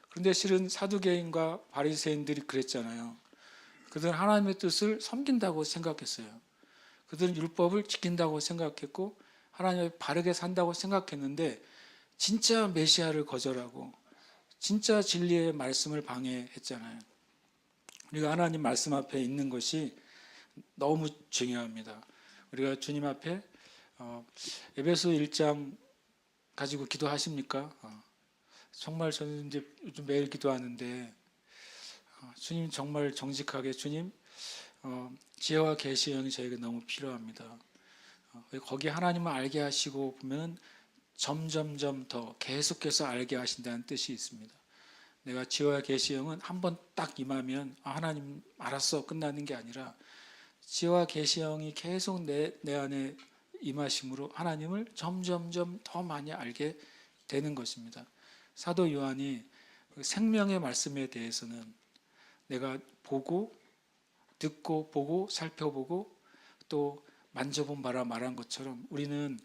그런데 실은 사두개인과 바리새인들이 그랬잖아요. 그들은 하나님의 뜻을 섬긴다고 생각했어요. 그들은 율법을 지킨다고 생각했고 하나님을 바르게 산다고 생각했는데 진짜 메시아를 거절하고 진짜 진리의 말씀을 방해했잖아요. 우리가 하나님 말씀 앞에 있는 것이 너무 중요합니다. 우리가 주님 앞에 에베소 1장 가지고 기도하십니까? 정말 저는 이제 요즘 매일 기도하는데 주님 정말 정직하게 주님 지혜와 계시의 영이 저에게 너무 필요합니다. 거기 하나님을 알게 하시고 보면 점점점 더 계속해서 알게 하신다는 뜻이 있습니다. 내가 지혜와 계시의 영은 한번 딱 임하면 하나님 알았어 끝나는 게 아니라 지혜와 계시의 영이 계속 내 안에 임하심으로 하나님을 점점점 더 많이 알게 되는 것입니다. 사도 요한이 생명의 말씀에 대해서는 내가 보고 듣고 보고 살펴보고 또 만져본 바라 말한 것처럼 우리는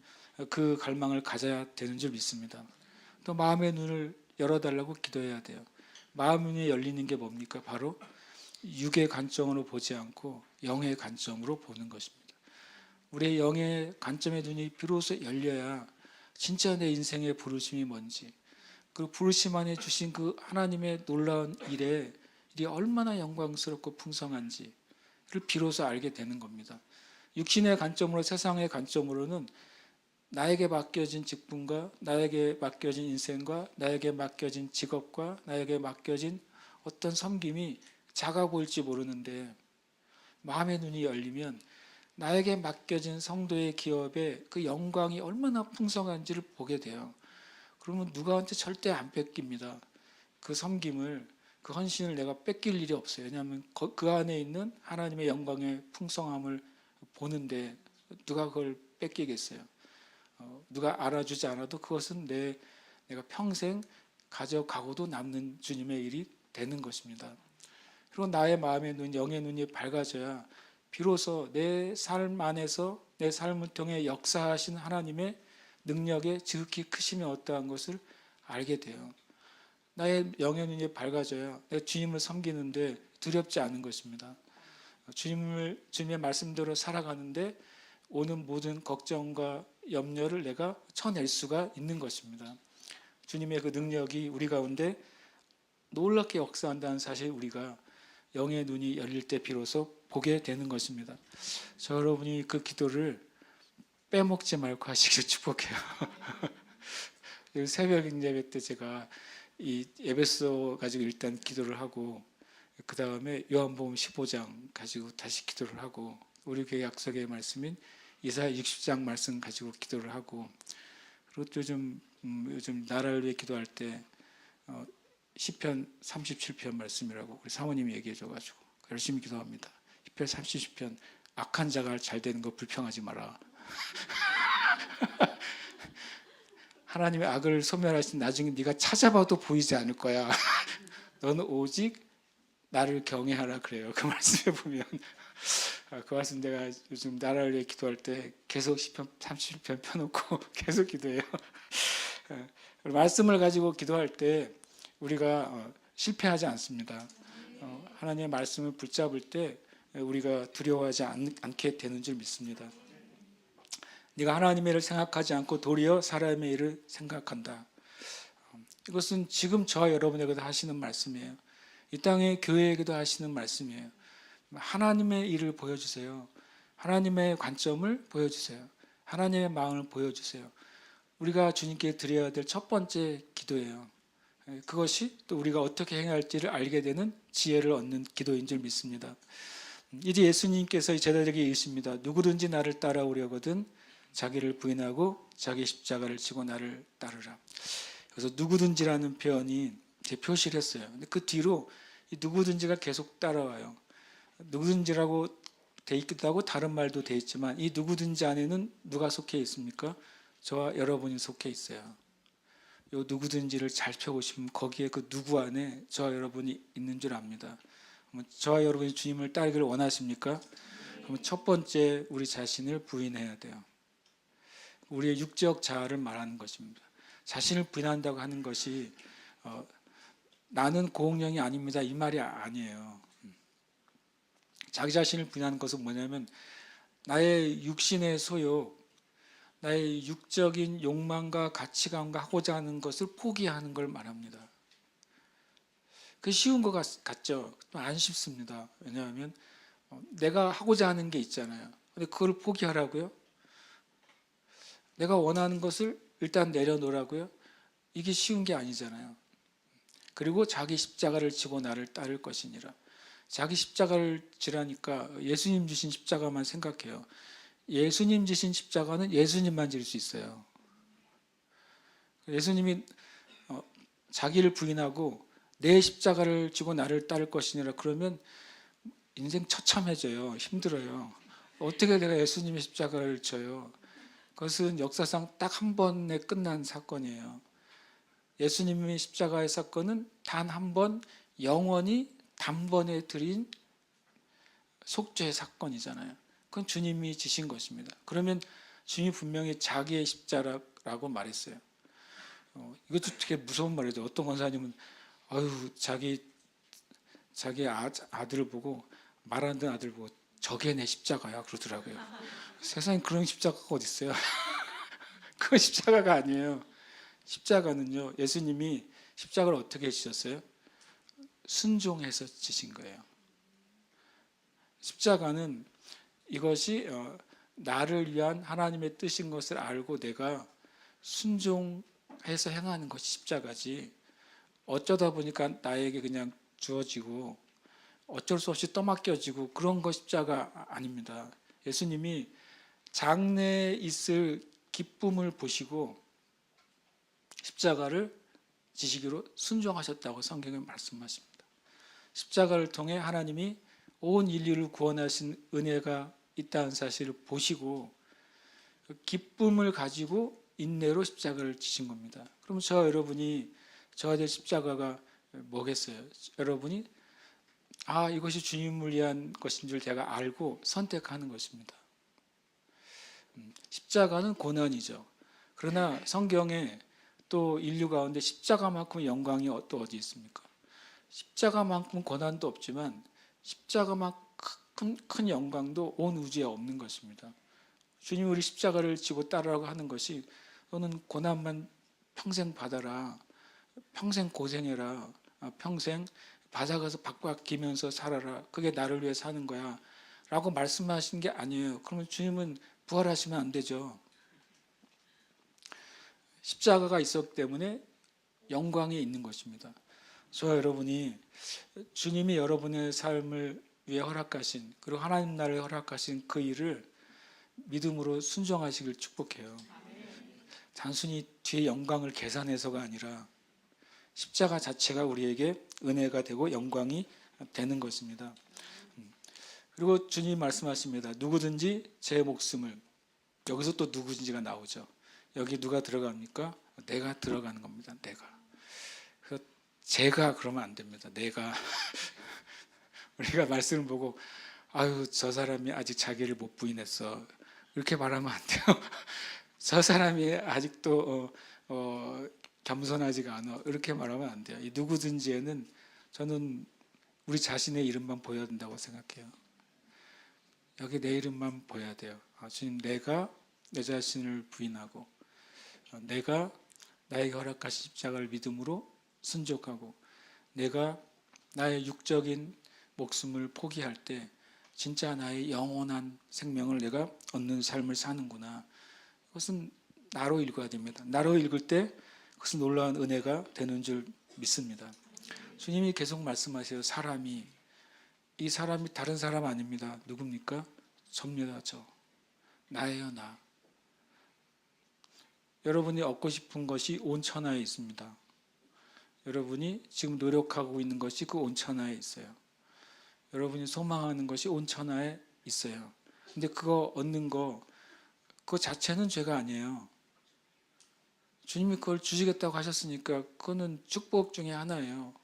그 갈망을 가져야 되는 줄 믿습니다. 또 마음의 눈을 열어달라고 기도해야 돼요. 마음의 눈이 열리는 게 뭡니까? 바로 육의 관점으로 보지 않고 영의 관점으로 보는 것입니다. 우리의 영의 관점의 눈이 비로소 열려야 진짜 내 인생의 부르심이 뭔지, 그 부르심 안에 주신 그 하나님의 놀라운 일이 얼마나 영광스럽고 풍성한지를 비로소 알게 되는 겁니다. 육신의 관점으로, 세상의 관점으로는 나에게 맡겨진 직분과 나에게 맡겨진 인생과 나에게 맡겨진 직업과 나에게 맡겨진 어떤 섬김이 작아 보일지 모르는데, 마음의 눈이 열리면 나에게 맡겨진 성도의 기업의 그 영광이 얼마나 풍성한지를 보게 돼요. 그러면 누구한테 절대 안 뺏깁니다. 그 섬김을, 그 헌신을 내가 뺏길 일이 없어요. 왜냐하면 그 안에 있는 하나님의 영광의 풍성함을 보는데 누가 그걸 뺏기겠어요. 누가 알아주지 않아도 그것은 내가 평생 가져가고도 남는 주님의 일이 되는 것입니다. 그리고 나의 마음의 눈, 영의 눈이 밝아져야 비로소 내 삶 안에서, 내 삶을 통해 역사하신 하나님의 능력의 지극히 크심이 어떠한 것을 알게 돼요. 나의 영의 눈이 밝아져야 내가 주님을 섬기는데 두렵지 않은 것입니다. 주님의 말씀대로 살아가는데 오는 모든 걱정과 염려를 내가 쳐낼 수가 있는 것입니다. 주님의 그 능력이 우리 가운데 놀랍게 역사한다는 사실, 우리가 영의 눈이 열릴 때 비로소 보게 되는 것입니다. 저 여러분이 그 기도를 빼먹지 말고 하시길 축복해요. 새벽 예배 때 제가 이 에베소 가지고 일단 기도를 하고, 그 다음에 요한복음 15장 가지고 다시 기도를 하고, 우리 교회 약속의 말씀인 이사야 60장 말씀 가지고 기도를 하고, 그리고 요즘 나라를 위해 기도할 때 시편 37편 말씀이라고 우리 사모님이 얘기해 줘가지고 열심히 기도합니다. 시편 30편, 악한 자가 잘 되는 거 불평하지 마라. 하나님의 악을 소멸하신 나중에 네가 찾아봐도 보이지 않을 거야. 너는 오직 나를 경외하라 그래요. 그 말씀에 보면. 그 말씀 내가 요즘 나라를 위해 기도할 때 계속 시편 30편 펴놓고 계속 기도해요. 말씀을 가지고 기도할 때 우리가 실패하지 않습니다. 하나님의 말씀을 붙잡을 때 우리가 두려워하지 않게 되는 줄 믿습니다. 네가 하나님의 일을 생각하지 않고 도리어 사람의 일을 생각한다. 이것은 지금 저와 여러분에게도 하시는 말씀이에요. 이 땅의 교회에게도 하시는 말씀이에요. 하나님의 일을 보여주세요. 하나님의 관점을 보여주세요. 하나님의 마음을 보여주세요. 우리가 주님께 드려야 될 첫 번째 기도예요. 그것이 또 우리가 어떻게 행해야 할지를 알게 되는 지혜를 얻는 기도인 줄 믿습니다. 이제 예수님께서 제자들에게 이르십니다. 누구든지 나를 따라오려거든 자기를 부인하고 자기 십자가를 지고 나를 따르라. 그래서 누구든지라는 표현이 제 표시를 했어요. 근데 그 뒤로 이 누구든지가 계속 따라와요. 누구든지라고 돼 있기도 하고 다른 말도 돼 있지만, 이 누구든지 안에는 누가 속해 있습니까? 저와 여러분이 속해 있어요. 요 누구든지를 잘 펴보시면 거기에 그 누구 안에 저와 여러분이 있는 줄 압니다. 저와 여러분이 주님을 따르기를 원하십니까? 그럼 첫 번째 우리 자신을 부인해야 돼요. 우리의 육적 자아를 말하는 것입니다. 자신을 부인한다고 하는 것이 나는 고흥령이 아닙니다 이 말이 아니에요. 자기 자신을 부인하는 것은 뭐냐면 나의 육신의 소욕, 나의 육적인 욕망과 가치관과 하고자 하는 것을 포기하는 걸 말합니다. 그게 쉬운 것 같죠? 안 쉽습니다. 왜냐하면 내가 하고자 하는 게 있잖아요. 근데 그걸 포기하라고요? 내가 원하는 것을 일단 내려놓으라고요? 이게 쉬운 게 아니잖아요. 그리고 자기 십자가를 지고 나를 따를 것이니라. 자기 십자가를 지라니까 예수님 주신 십자가만 생각해요. 예수님 주신 십자가는 예수님만 질 수 있어요. 예수님이 자기를 부인하고 내 십자가를 지고 나를 따를 것이니라 그러면 인생 처참해져요. 힘들어요. 어떻게 내가 예수님의 십자가를 져요? 그것은 역사상 딱 한 번에 끝난 사건이에요. 예수님의 십자가의 사건은 단 한 번 영원히 단번에 드린 속죄의 사건이잖아요. 그건 주님이 지신 것입니다. 그러면 주님이 분명히 자기의 십자가라고 말했어요. 이것도 되게 무서운 말이죠. 어떤 권사님은 아유 자기 아들을 보고 말 안 듣는 아들 보고 저게 내 십자가야 그러더라고요. 세상에 그런 십자가가 어디 있어요? 그건 십자가가 아니에요. 십자가는요, 예수님이 십자가를 어떻게 지셨어요? 순종해서 지신 거예요. 십자가는 이것이 나를 위한 하나님의 뜻인 것을 알고 내가 순종해서 행하는 것이 십자가지, 어쩌다 보니까 나에게 그냥 주어지고 어쩔 수 없이 떠맡겨지고 그런 것 십자가 아닙니다. 예수님이 장래에 있을 기쁨을 보시고 십자가를 지시기로 순종하셨다고 성경에 말씀하십니다. 십자가를 통해 하나님이 온 인류를 구원하신 은혜가 있다는 사실을 보시고 기쁨을 가지고 인내로 십자가를 지신 겁니다. 그럼 여러분이 저와 될 십자가가 뭐겠어요? 여러분이 이것이 주님을 위한 것인 줄 제가 알고 선택하는 것입니다. 십자가는 고난이죠. 그러나 성경에 또 인류 가운데 십자가만큼 영광이 또 어디 있습니까? 십자가만큼 고난도 없지만 십자가만큼 큰 영광도 온 우주에 없는 것입니다. 주님 우리 십자가를 지고 따르라고 하는 것이 너는 고난만 평생 받아라, 평생 고생해라, 평생 바닥에서 박박기면서 살아라, 그게 나를 위해 사는 거야 라고 말씀하신 게 아니에요. 그러면 주님은 부활하시면 안 되죠. 십자가가 있었기 때문에 영광이 있는 것입니다. 저와 여러분이 주님이 여러분의 삶을 위해 허락하신, 그리고 하나님 나라에 허락하신 그 일을 믿음으로 순종하시길 축복해요. 단순히 뒤에 영광을 계산해서가 아니라 십자가 자체가 우리에게 은혜가 되고 영광이 되는 것입니다. 그리고 주님이 말씀하십니다. 누구든지 제 목숨을, 여기서 또 누구든지가 나오죠. 여기 누가 들어갑니까? 내가 들어가는 겁니다. 내가. 그래서 제가 그러면 안 됩니다. 내가. 우리가 말씀을 보고 아유 저 사람이 아직 자기를 못 부인했어 이렇게 말하면 안 돼요. 저 사람이 아직도 겸손하지가 않아 이렇게 말하면 안 돼요. 이 누구든지에는 저는 우리 자신의 이름만 보여야 된다고 생각해요. 여기 내 이름만 보여야 돼요. 주님, 내가 내 자신을 부인하고 내가 나에게 허락하신 십자가를 믿음으로 순종하고 내가 나의 육적인 목숨을 포기할 때 진짜 나의 영원한 생명을 내가 얻는 삶을 사는구나. 그것은 나로 읽어야 됩니다. 나로 읽을 때 그것은 놀라운 은혜가 되는 줄 믿습니다. 주님이 계속 말씀하세요. 이 사람이 다른 사람 아닙니다. 누굽니까? 접니다. 저. 나예요. 나. 여러분이 얻고 싶은 것이 온 천하에 있습니다. 여러분이 지금 노력하고 있는 것이 그 온 천하에 있어요. 여러분이 소망하는 것이 온 천하에 있어요. 근데 그거 얻는 거, 그거 자체는 죄가 아니에요. 주님이 그걸 주시겠다고 하셨으니까 그거는 축복 중에 하나예요.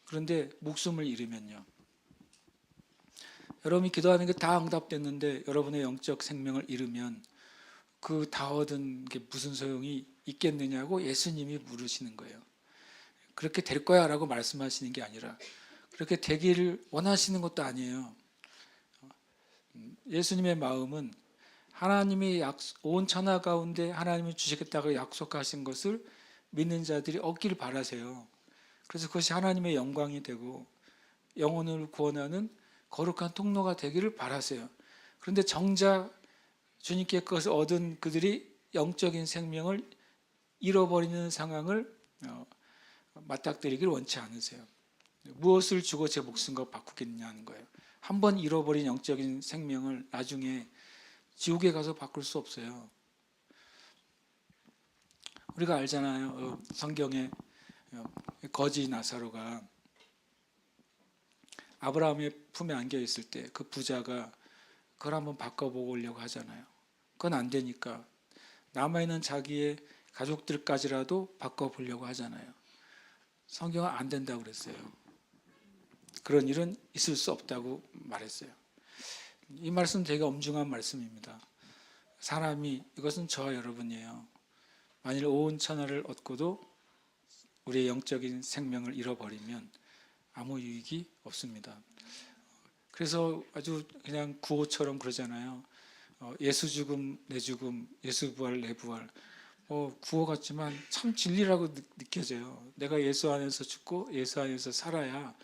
그런데 목숨을 잃으면요. 여러분이 기도하는 게 다 응답됐는데 여러분의 영적 생명을 잃으면 그 다 얻은 게 무슨 소용이 있겠느냐고 예수님이 물으시는 거예요. 그렇게 될 거야 라고 말씀하시는 게 아니라 그렇게 되기를 원하시는 것도 아니에요. 예수님의 마음은 하나님이 온 천하 가운데 하나님이 주시겠다고 약속하신 것을 믿는 자들이 얻기를 바라세요. 그래서 그것이 하나님의 영광이 되고 영혼을 구원하는 거룩한 통로가 되기를 바라세요. 그런데 정작 주님께 그것을 얻은 그들이 영적인 생명을 잃어버리는 상황을 맞닥뜨리기를 원치 않으세요. 무엇을 주고 제 목숨과 바꾸겠냐는 거예요. 한번 잃어버린 영적인 생명을 나중에 지옥에 가서 바꿀 수 없어요. 우리가 알잖아요. 성경에 거지 나사로가 아브라함의 품에 안겨 있을 때 그 부자가 그걸 한번 바꿔보려고 하잖아요. 그건 안 되니까 남아있는 자기의 가족들까지라도 바꿔보려고 하잖아요. 성경은 안 된다고 그랬어요. 그런 일은 있을 수 없다고 말했어요. 이 말씀 되게 엄중한 말씀입니다. 사람이, 이것은 저와 여러분이에요. 만일 온 천하를 얻고도 우리의 영적인 생명을 잃어버리면 아무 유익이 없습니다. 그래서 아주 그냥 구호처럼 그러잖아요. 예수 죽음 내 죽음, 예수 부활 내 부활. 구호 같지만 참 진리라고 느껴져요. 내가 예수 안에서 죽고 예수 안에서 살아야,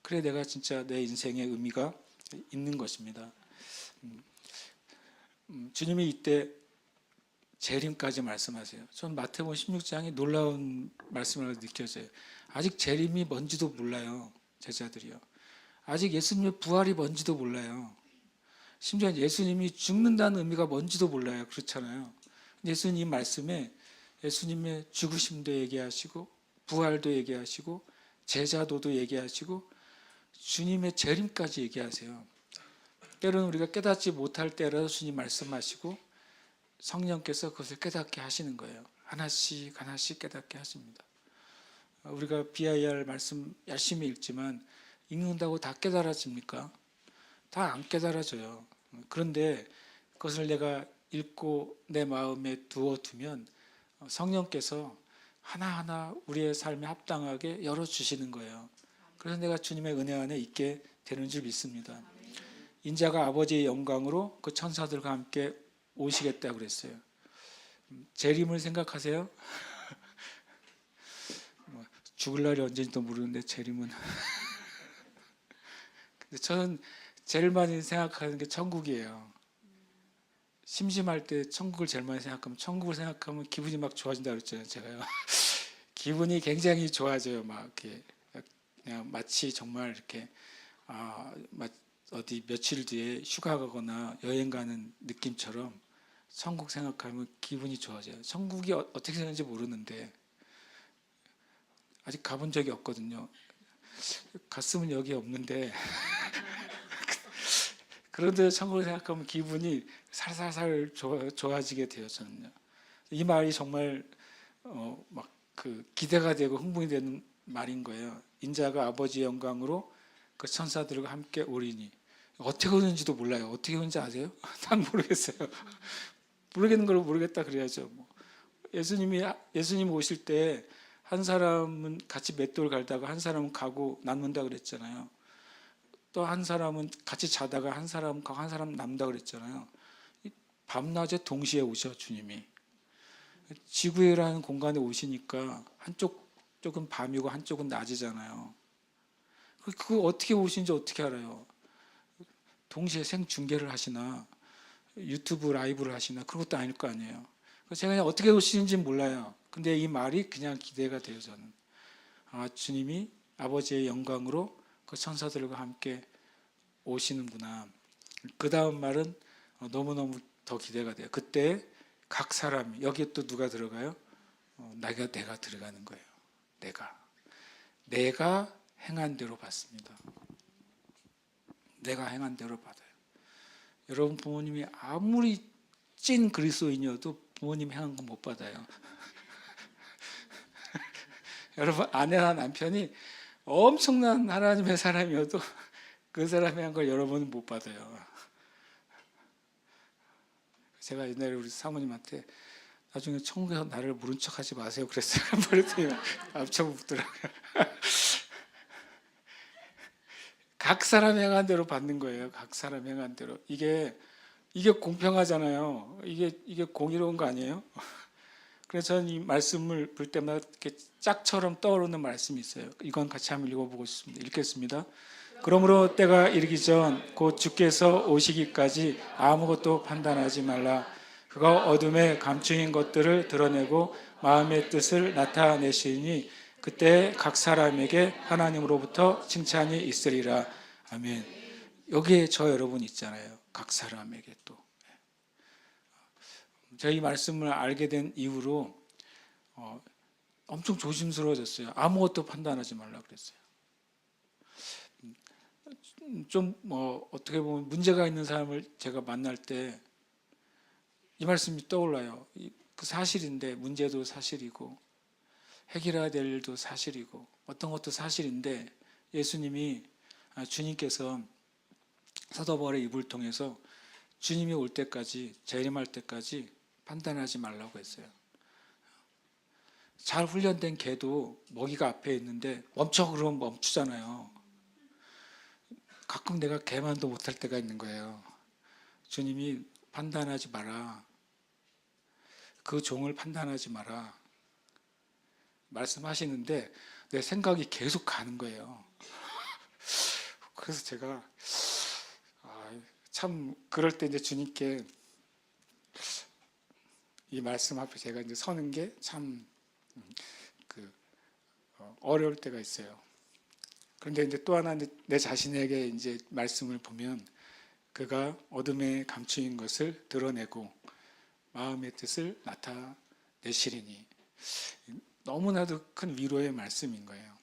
그래 내가 진짜 내 인생의 의미가 있는 것입니다. 주님이 이때 재림까지 말씀하세요. 전 마태복음 16장이 놀라운 말씀을 느껴져요. 아직 재림이 뭔지도 몰라요. 제자들이요. 아직 예수님의 부활이 뭔지도 몰라요. 심지어 예수님이 죽는다는 의미가 뭔지도 몰라요. 그렇잖아요. 예수님 말씀에 예수님의 죽으심도 얘기하시고 부활도 얘기하시고 제자도도 얘기하시고 주님의 재림까지 얘기하세요. 때로는 우리가 깨닫지 못할 때라도 주님 말씀하시고 성령께서 그것을 깨닫게 하시는 거예요. 하나씩 하나씩 깨닫게 하십니다. 우리가 BIR 말씀 열심히 읽지만 읽는다고 다 깨달아집니까? 다 안 깨달아져요. 그런데 그것을 내가 읽고 내 마음에 두어두면 성령께서 하나하나 우리의 삶에 합당하게 열어주시는 거예요. 그래서 내가 주님의 은혜 안에 있게 되는 줄 믿습니다. 인자가 아버지의 영광으로 그 천사들과 함께 오시겠다고 그랬어요. 재림을 생각하세요? 죽을 날이 언제인지도 모르는데 재림은 근데 저는 제일 많이 생각하는 게 천국이에요. 심심할 때 천국을 제일 많이 생각하면, 천국을 생각하면 기분이 막 좋아진다 그랬잖아요. 제가요. 기분이 굉장히 좋아져요. 막 이렇게 그냥 마치 정말 이렇게 어디 며칠 뒤에 휴가 가거나 여행 가는 느낌처럼 천국 생각하면 기분이 좋아져요. 천국이 어떻게 되는지 모르는데 아직 가본 적이 없거든요. 갔으면 여기 없는데 그런데 천국을 생각하면 기분이 살살살 좋아지게 돼요. 저는요. 이 말이 정말 막 그 기대가 되고 흥분이 되는 말인 거예요. 인자가 아버지의 영광으로 그 천사들과 함께 오리니. 어떻게 오는지도 몰라요. 어떻게 오는지 아세요? 난 모르겠어요. 모르겠는 걸 모르겠다 그래야죠. 예수님 오실 때 한 사람은 같이 맷돌 갈다가 한 사람은 가고 남는다 그랬잖아요. 또 한 사람은 같이 자다가 한 사람 가고 한 사람 남다 그랬잖아요. 밤낮에 동시에 오셔 주님이. 지구라는 공간에 오시니까 한쪽은 밤이고 한쪽은 낮이잖아요. 그거 어떻게 오신지 어떻게 알아요? 동시에 생중계를 하시나 유튜브 라이브를 하시나 그런 것도 아닐 거 아니에요. 제가 그냥 어떻게 오시는지 몰라요. 근데 이 말이 그냥 기대가 돼요. 저는 주님이 아버지의 영광으로 그 천사들과 함께 오시는구나. 그 다음 말은 너무너무 더 기대가 돼요. 그때 각 사람이, 여기에 또 누가 들어가요? 내가 들어가는 거예요. 내가 행한 대로 받습니다. 내가 행한 대로 받아요. 여러분 부모님이 아무리 찐 그리스도인이어도 부모님 행한 거 못 받아요. 여러분 아내나 남편이 엄청난 하나님의 사람이어도 그 사람이 한 걸 여러분은 못 받아요. 제가 옛날에 우리 사모님한테 나중에 천국에서 나를 모른 척하지 마세요 그랬어요. 그랬더니 엄청 웃더라고요. 각 사람 행한 대로 받는 거예요. 각 사람 행한 대로. 이게 공평하잖아요. 이게 공의로운 거 아니에요? 그래서 저는 이 말씀을 볼 때마다 이렇게 짝처럼 떠오르는 말씀이 있어요. 이건 같이 한번 읽어보고 싶습니다. 읽겠습니다. 그러므로 때가 이르기 전 곧 주께서 오시기까지 아무것도 판단하지 말라. 그가 어둠에 감추인 것들을 드러내고 마음의 뜻을 나타내시니 그때 각 사람에게 하나님으로부터 칭찬이 있으리라. 아멘. 여기에 저 여러분 있잖아요. 각 사람에게 또. 제가 이 말씀을 알게 된 이후로 엄청 조심스러워졌어요. 아무것도 판단하지 말라 그랬어요. 좀 어떻게 보면 문제가 있는 사람을 제가 만날 때 이 말씀이 떠올라요. 그 사실인데, 문제도 사실이고 해결해야 될 일도 사실이고 어떤 것도 사실인데, 예수님이 주님께서 사도 바울의 입을 통해서 주님이 올 때까지, 재림할 때까지 판단하지 말라고 했어요. 잘 훈련된 개도 먹이가 앞에 있는데 멈춰 그러면 멈추잖아요. 가끔 내가 개만도 못할 때가 있는 거예요. 주님이 판단하지 마라, 그 종을 판단하지 마라 말씀하시는데 내 생각이 계속 가는 거예요. 그래서 제가 참 그럴 때 이제 주님께 이 말씀 앞에 제가 이제 서는 게 참 어려울 때가 있어요. 그런데 이제 또 하나 내 자신에게 이제 말씀을 보면, 그가 어둠에 감추인 것을 드러내고 마음의 뜻을 나타내시리니, 너무나도 큰 위로의 말씀인 거예요.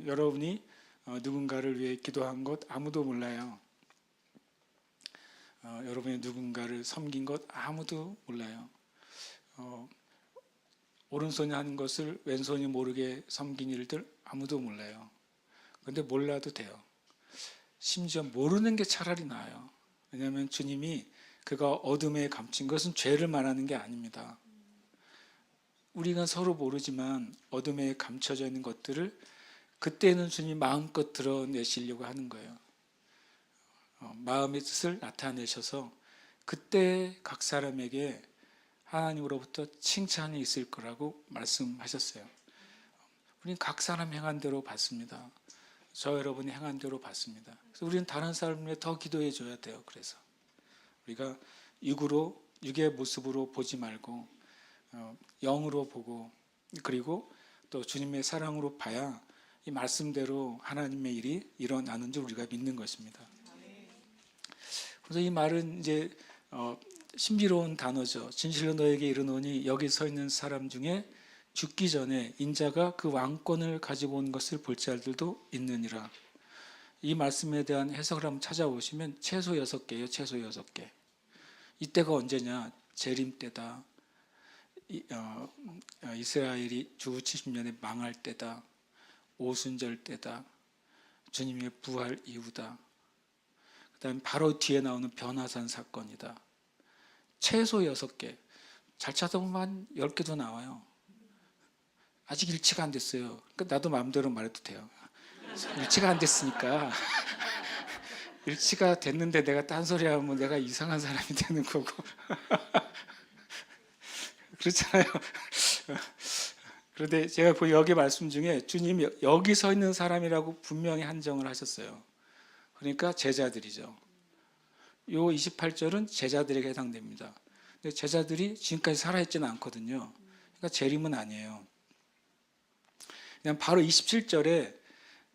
여러분이 누군가를 위해 기도한 것 아무도 몰라요. 여러분이 누군가를 섬긴 것 아무도 몰라요. 오른손이 하는 것을 왼손이 모르게 섬긴 일들 아무도 몰라요. 그런데 몰라도 돼요. 심지어 모르는 게 차라리 나아요. 왜냐하면 주님이 그가 어둠에 감춘 것은 죄를 말하는 게 아닙니다. 우리가 서로 모르지만 어둠에 감춰져 있는 것들을 그때는 주님이 마음껏 드러내시려고 하는 거예요. 마음의 뜻을 나타내셔서 그때 각 사람에게 하나님으로부터 칭찬이 있을 거라고 말씀하셨어요. 우리는 각 사람 행한 대로 받습니다. 저 여러분이 행한 대로 받습니다. 그래서 우리는 다른 사람을 위해 더 기도해 줘야 돼요. 그래서 우리가 육의 모습으로 보지 말고 영으로 보고, 그리고 또 주님의 사랑으로 봐야 이 말씀대로 하나님의 일이 일어나는 줄 우리가 믿는 것입니다. 그래서 이 말은 이제 신비로운 단어죠. 진실로 너에게 이르노니 여기 서 있는 사람 중에 죽기 전에 인자가 그 왕권을 가지고 온 것을 볼 자들도 있느니라. 이 말씀에 대한 해석을 한번 찾아보시면 최소 6개예요. 최소 6개. 이때가 언제냐? 재림 때다. 이스라엘이 주 70년에 망할 때다. 오순절 때다. 주님의 부활 이후다. 그 다음에 바로 뒤에 나오는 변화산 사건이다. 최소 6개. 잘 찾아보면 한 10개도 나와요. 아직 일치가 안 됐어요. 그러니까 나도 마음대로 말해도 돼요. 일치가 안 됐으니까. 일치가 됐는데 내가 딴소리 하면 내가 이상한 사람이 되는 거고. 그렇잖아요. 그런데 제가 여기 말씀 중에 주님이 여기 서 있는 사람이라고 분명히 한정을 하셨어요. 그러니까 제자들이죠. 요 28절은 제자들에게 해당됩니다. 근데 제자들이 지금까지 살아있지는 않거든요. 그러니까 재림은 아니에요. 그냥 바로 27절에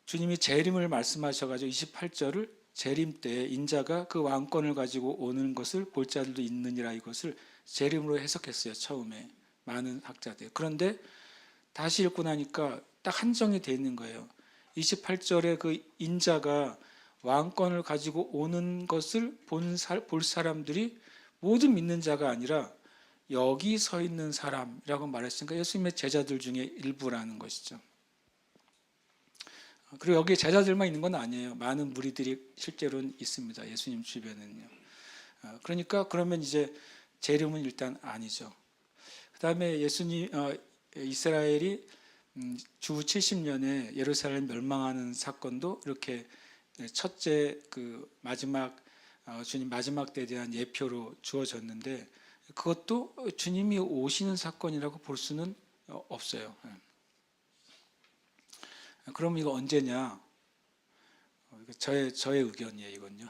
주님이 재림을 말씀하셔가지고 28절을 재림 때 인자가 그 왕권을 가지고 오는 것을 볼 자들도 있느니라, 이것을 재림으로 해석했어요. 처음에 많은 학자들. 그런데 다시 읽고 나니까 딱 한정이 되어 있는 거예요. 28절에 그 인자가 왕권을 가지고 오는 것을 볼 사람들이 모두 믿는 자가 아니라 여기 서 있는 사람이라고 말했으니까 예수님의 제자들 중에 일부라는 것이죠. 그리고 여기 제자들만 있는 건 아니에요. 많은 무리들이 실제로는 있습니다. 예수님 주변에는요. 그러니까 그러면 이제 재림은 일단 아니죠. 그 다음에 이스라엘이 주 70년에 예루살렘 멸망하는 사건도 이렇게 첫째 주님 마지막 때에 대한 예표로 주어졌는데, 그것도 주님이 오시는 사건이라고 볼 수는 없어요. 그럼 이거 언제냐? 저의 의견이에요, 이건요.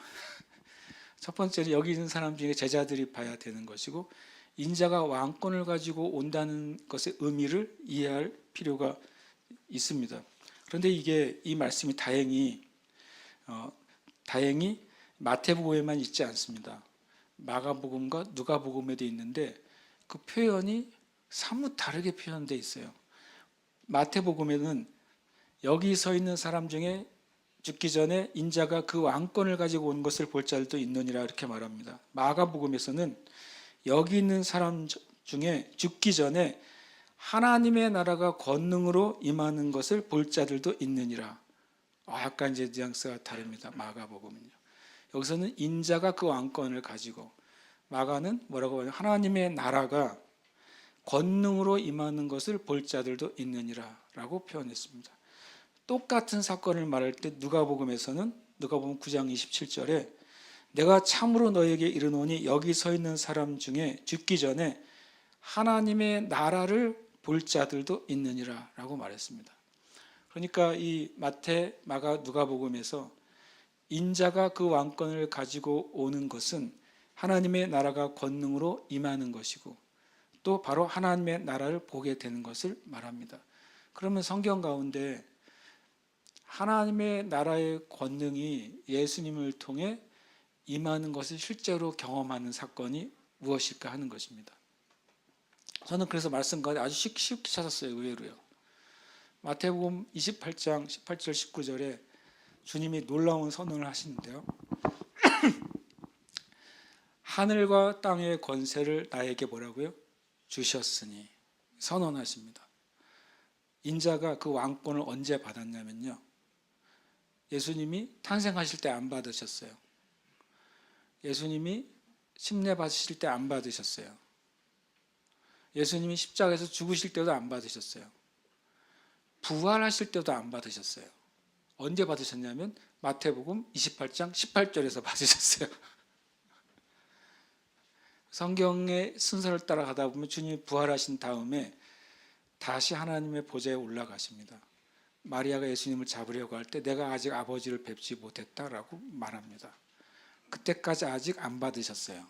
첫 번째는 여기 있는 사람 중에 제자들이 봐야 되는 것이고, 인자가 왕권을 가지고 온다는 것의 의미를 이해할 필요가 있습니다. 그런데 이 말씀이 다행히 마태복음에만 있지 않습니다. 마가복음과 누가복음에도 있는데 그 표현이 사뭇 다르게 표현되어 있어요. 마태복음에는 여기 서 있는 사람 중에 죽기 전에 인자가 그 왕권을 가지고 온 것을 볼 자들도 있느니라 이렇게 말합니다. 마가복음에서는 여기 있는 사람 중에 죽기 전에 하나님의 나라가 권능으로 임하는 것을 볼 자들도 있느니라. 약간 이제 뉘앙스가 다릅니다. 마가복음은요. 여기서는 인자가 그 왕권을 가지고, 마가는 뭐라고 하냐, 하나님의 나라가 권능으로 임하는 것을 볼 자들도 있느니라 라고 표현했습니다. 똑같은 사건을 말할 때 누가복음에서는, 누가복음 9장 27절에 내가 참으로 너에게 이르노니 여기 서 있는 사람 중에 죽기 전에 하나님의 나라를 볼 자들도 있느니라 라고 말했습니다. 그러니까 이 마태, 마가, 누가복음에서 인자가 그 왕권을 가지고 오는 것은 하나님의 나라가 권능으로 임하는 것이고, 또 바로 하나님의 나라를 보게 되는 것을 말합니다. 그러면 성경 가운데 하나님의 나라의 권능이 예수님을 통해 임하는 것을 실제로 경험하는 사건이 무엇일까 하는 것입니다. 저는 그래서 말씀 가운데 아주 쉽게 찾았어요. 의외로요. 마태복음 28장 18절 19절에 주님이 놀라운 선언을 하시는데요. 하늘과 땅의 권세를 나에게 뭐라고요? 주셨으니 선언하십니다. 인자가 그 왕권을 언제 받았냐면요, 예수님이 탄생하실 때 안 받으셨어요. 예수님이 침례 받으실 때 안 받으셨어요. 예수님이 십자가에서 죽으실 때도 안 받으셨어요. 부활하실 때도 안 받으셨어요. 언제 받으셨냐면 마태복음 28장 18절에서 받으셨어요. 성경의 순서를 따라가다 보면 주님이 부활하신 다음에 다시 하나님의 보좌에 올라가십니다. 마리아가 예수님을 잡으려고 할 때 내가 아직 아버지를 뵙지 못했다라고 말합니다. 그때까지 아직 안 받으셨어요.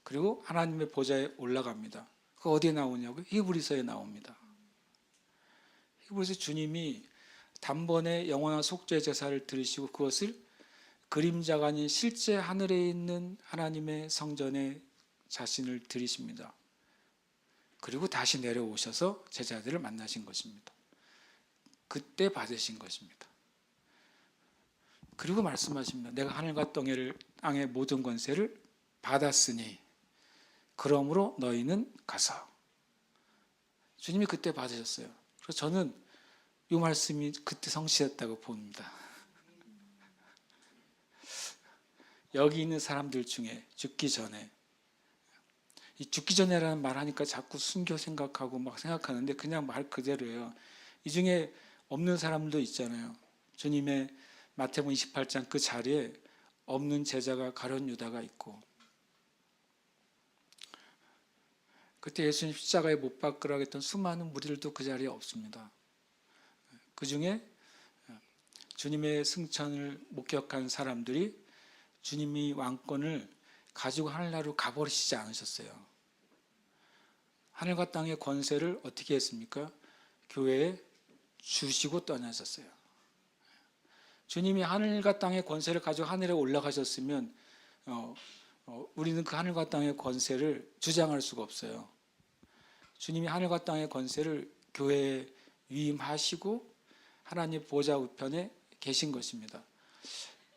그리고 하나님의 보좌에 올라갑니다. 그 어디에 나오냐고요? 히브리서에 나옵니다. 히브리서 주님이 단번에 영원한 속죄 제사를 드리시고 그것을 그림자가 아닌 실제 하늘에 있는 하나님의 성전에 자신을 드리십니다. 그리고 다시 내려오셔서 제자들을 만나신 것입니다. 그때 받으신 것입니다. 그리고 말씀하십니다. 내가 하늘과 땅의 모든 권세를 받았으니 그러므로 너희는 가서. 주님이 그때 받으셨어요. 그래서 저는 이 말씀이 그때 성취됐다고 봅니다. 여기 있는 사람들 중에 죽기 전에, 이 죽기 전에라는 말 하니까 자꾸 순교 생각하고 막 생각하는데 그냥 말 그대로예요. 이 중에 없는 사람도 있잖아요. 주님의 마태복음 28장 그 자리에 없는 제자가 가룟 유다가 있고, 그때 예수님 십자가에 못 박으라고 했던 수많은 무리들도 그 자리에 없습니다. 그 중에 주님의 승천을 목격한 사람들이 주님이 왕권을 가지고 하늘나라로 가버리시지 않으셨어요. 하늘과 땅의 권세를 어떻게 했습니까? 교회에 주시고 떠나셨어요. 주님이 하늘과 땅의 권세를 가지고 하늘에 올라가셨으면 우리는 그 하늘과 땅의 권세를 주장할 수가 없어요. 주님이 하늘과 땅의 권세를 교회에 위임하시고 하나님 보좌 우편에 계신 것입니다.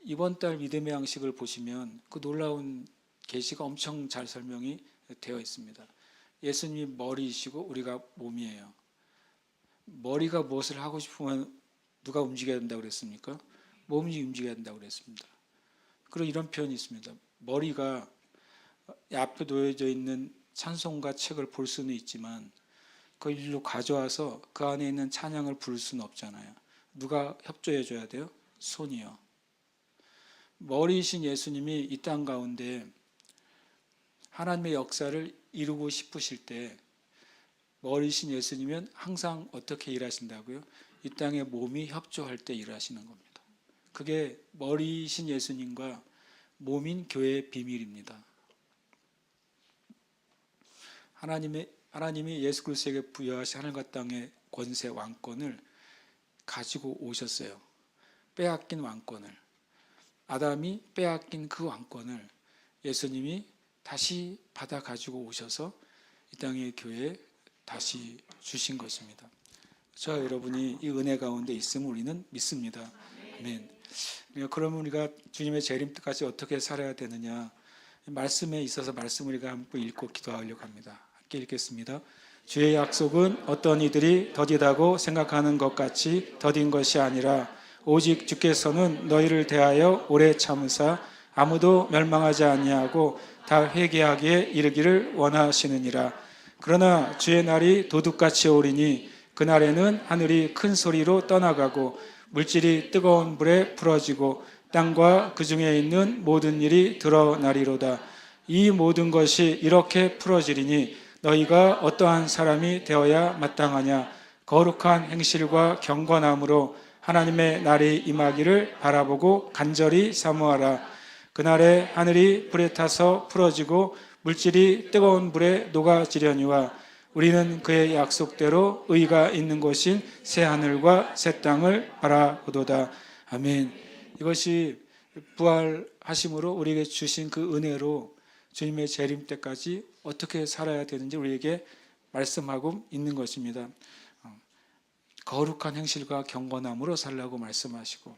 이번 달 믿음의 양식을 보시면 그 놀라운 계시가 엄청 잘 설명이 되어 있습니다. 예수님이 머리이시고 우리가 몸이에요. 머리가 무엇을 하고 싶으면 누가 움직여야 된다고 그랬습니까? 몸이 움직여야 된다고 그랬습니다. 그리고 이런 표현이 있습니다. 머리가 앞에 놓여져 있는 찬송가 책을 볼 수는 있지만 그 일로 가져와서 그 안에 있는 찬양을 부를 수는 없잖아요. 누가 협조해 줘야 돼요? 손이요. 머리이신 예수님이 이 땅 가운데 하나님의 역사를 이루고 싶으실 때 머리이신 예수님은 항상 어떻게 일하신다고요? 이 땅의 몸이 협조할 때 일하시는 겁니다. 그게 머리이신 예수님과 몸인 교회의 비밀입니다. 하나님이 예수 그리스도에게 부여하신 하늘과 땅의 권세 왕권을 가지고 오셨어요. 빼앗긴 왕권을. 아담이 빼앗긴 그 왕권을 예수님이 다시 받아 가지고 오셔서 이 땅의 교회에 다시 주신 것입니다. 저와 여러분이 이 은혜 가운데 있음을 우리는 믿습니다. 아멘. 그러면 우리가 주님의 재림 때까지 어떻게 살아야 되느냐? 말씀에 있어서 말씀을 우리가 한번 읽고 기도하려고 합니다. 함께 읽겠습니다. 주의 약속은 어떤 이들이 더디다고 생각하는 것 같이 더딘 것이 아니라 오직 주께서는 너희를 대하여 오래 참으사 아무도 멸망하지 아니하고 다 회개하기에 이르기를 원하시느니라. 그러나 주의 날이 도둑같이 오리니 그날에는 하늘이 큰 소리로 떠나가고 물질이 뜨거운 불에 풀어지고 땅과 그 중에 있는 모든 일이 드러나리로다. 이 모든 것이 이렇게 풀어지리니 너희가 어떠한 사람이 되어야 마땅하냐. 거룩한 행실과 경건함으로 하나님의 날이 임하기를 바라보고 간절히 사모하라. 그날에 하늘이 불에 타서 풀어지고 물질이 뜨거운 불에 녹아지려니와 우리는 그의 약속대로 의가 있는 곳인 새 하늘과 새 땅을 바라보도다. 아멘. 이것이 부활하심으로 우리에게 주신 그 은혜로 주님의 재림 때까지 어떻게 살아야 되는지 우리에게 말씀하고 있는 것입니다. 거룩한 행실과 경건함으로 살라고 말씀하시고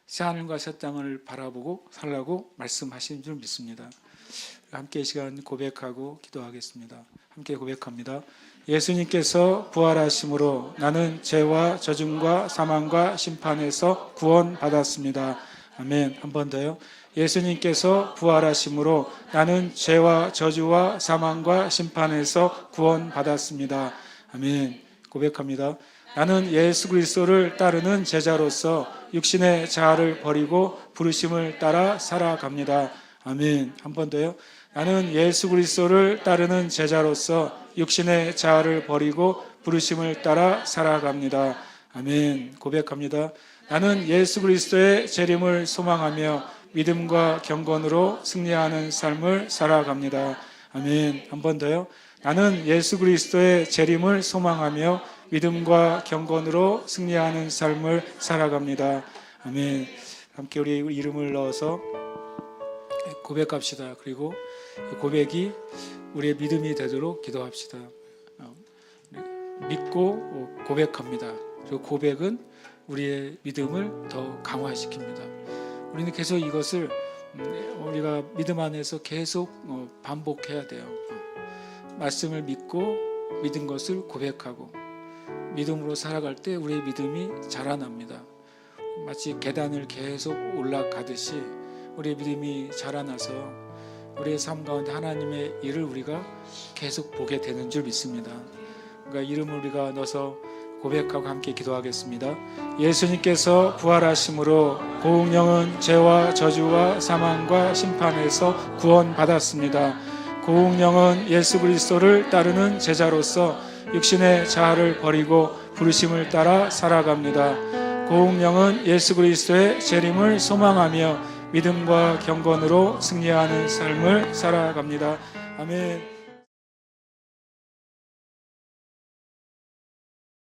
새 하늘과 새 땅을 바라보고 살라고 말씀하시는 줄 믿습니다. 함께 이 시간 고백하고 기도하겠습니다. 함께 고백합니다. 예수님께서 부활하심으로 나는 죄와 저중과 사망과 심판에서 구원받았습니다. 아멘. 한 번 더요. 예수님께서 부활하심으로 나는 죄와 저주와 사망과 심판에서 구원받았습니다. 아멘. 고백합니다. 나는 예수 그리스도를 따르는 제자로서 육신의 자아를 버리고 부르심을 따라 살아갑니다. 아멘. 한 번 더요. 나는 예수 그리스도를 따르는 제자로서 육신의 자아를 버리고 부르심을 따라 살아갑니다. 아멘. 고백합니다. 나는 예수 그리스도의 재림을 소망하며 믿음과 경건으로 승리하는 삶을 살아갑니다. 아멘. 한 번 더요. 나는 예수 그리스도의 재림을 소망하며 믿음과 경건으로 승리하는 삶을 살아갑니다. 아멘. 함께 우리 이름을 넣어서 고백합시다. 그리고 고백이 우리의 믿음이 되도록 기도합시다. 믿고 고백합니다. 그리고 고백은 우리의 믿음을 더 강화시킵니다. 우리는 계속 이것을 우리가 믿음 안에서 계속 반복해야 돼요. 말씀을 믿고 믿은 것을 고백하고 믿음으로 살아갈 때 우리의 믿음이 자라납니다. 마치 계단을 계속 올라가듯이 우리의 믿음이 자라나서 우리의 삶 가운데 하나님의 일을 우리가 계속 보게 되는 줄 믿습니다. 그러니까 이름을 우리가 넣어서 고백하고 함께 기도하겠습니다. 예수님께서 부활하심으로 고운영은 죄와 저주와 사망과 심판에서 구원받았습니다. 고운영은 예수 그리스도를 따르는 제자로서 육신의 자아를 버리고 부르심을 따라 살아갑니다. 고운영은 예수 그리스도의 재림을 소망하며 믿음과 경건으로 승리하는 삶을 살아갑니다. 아멘.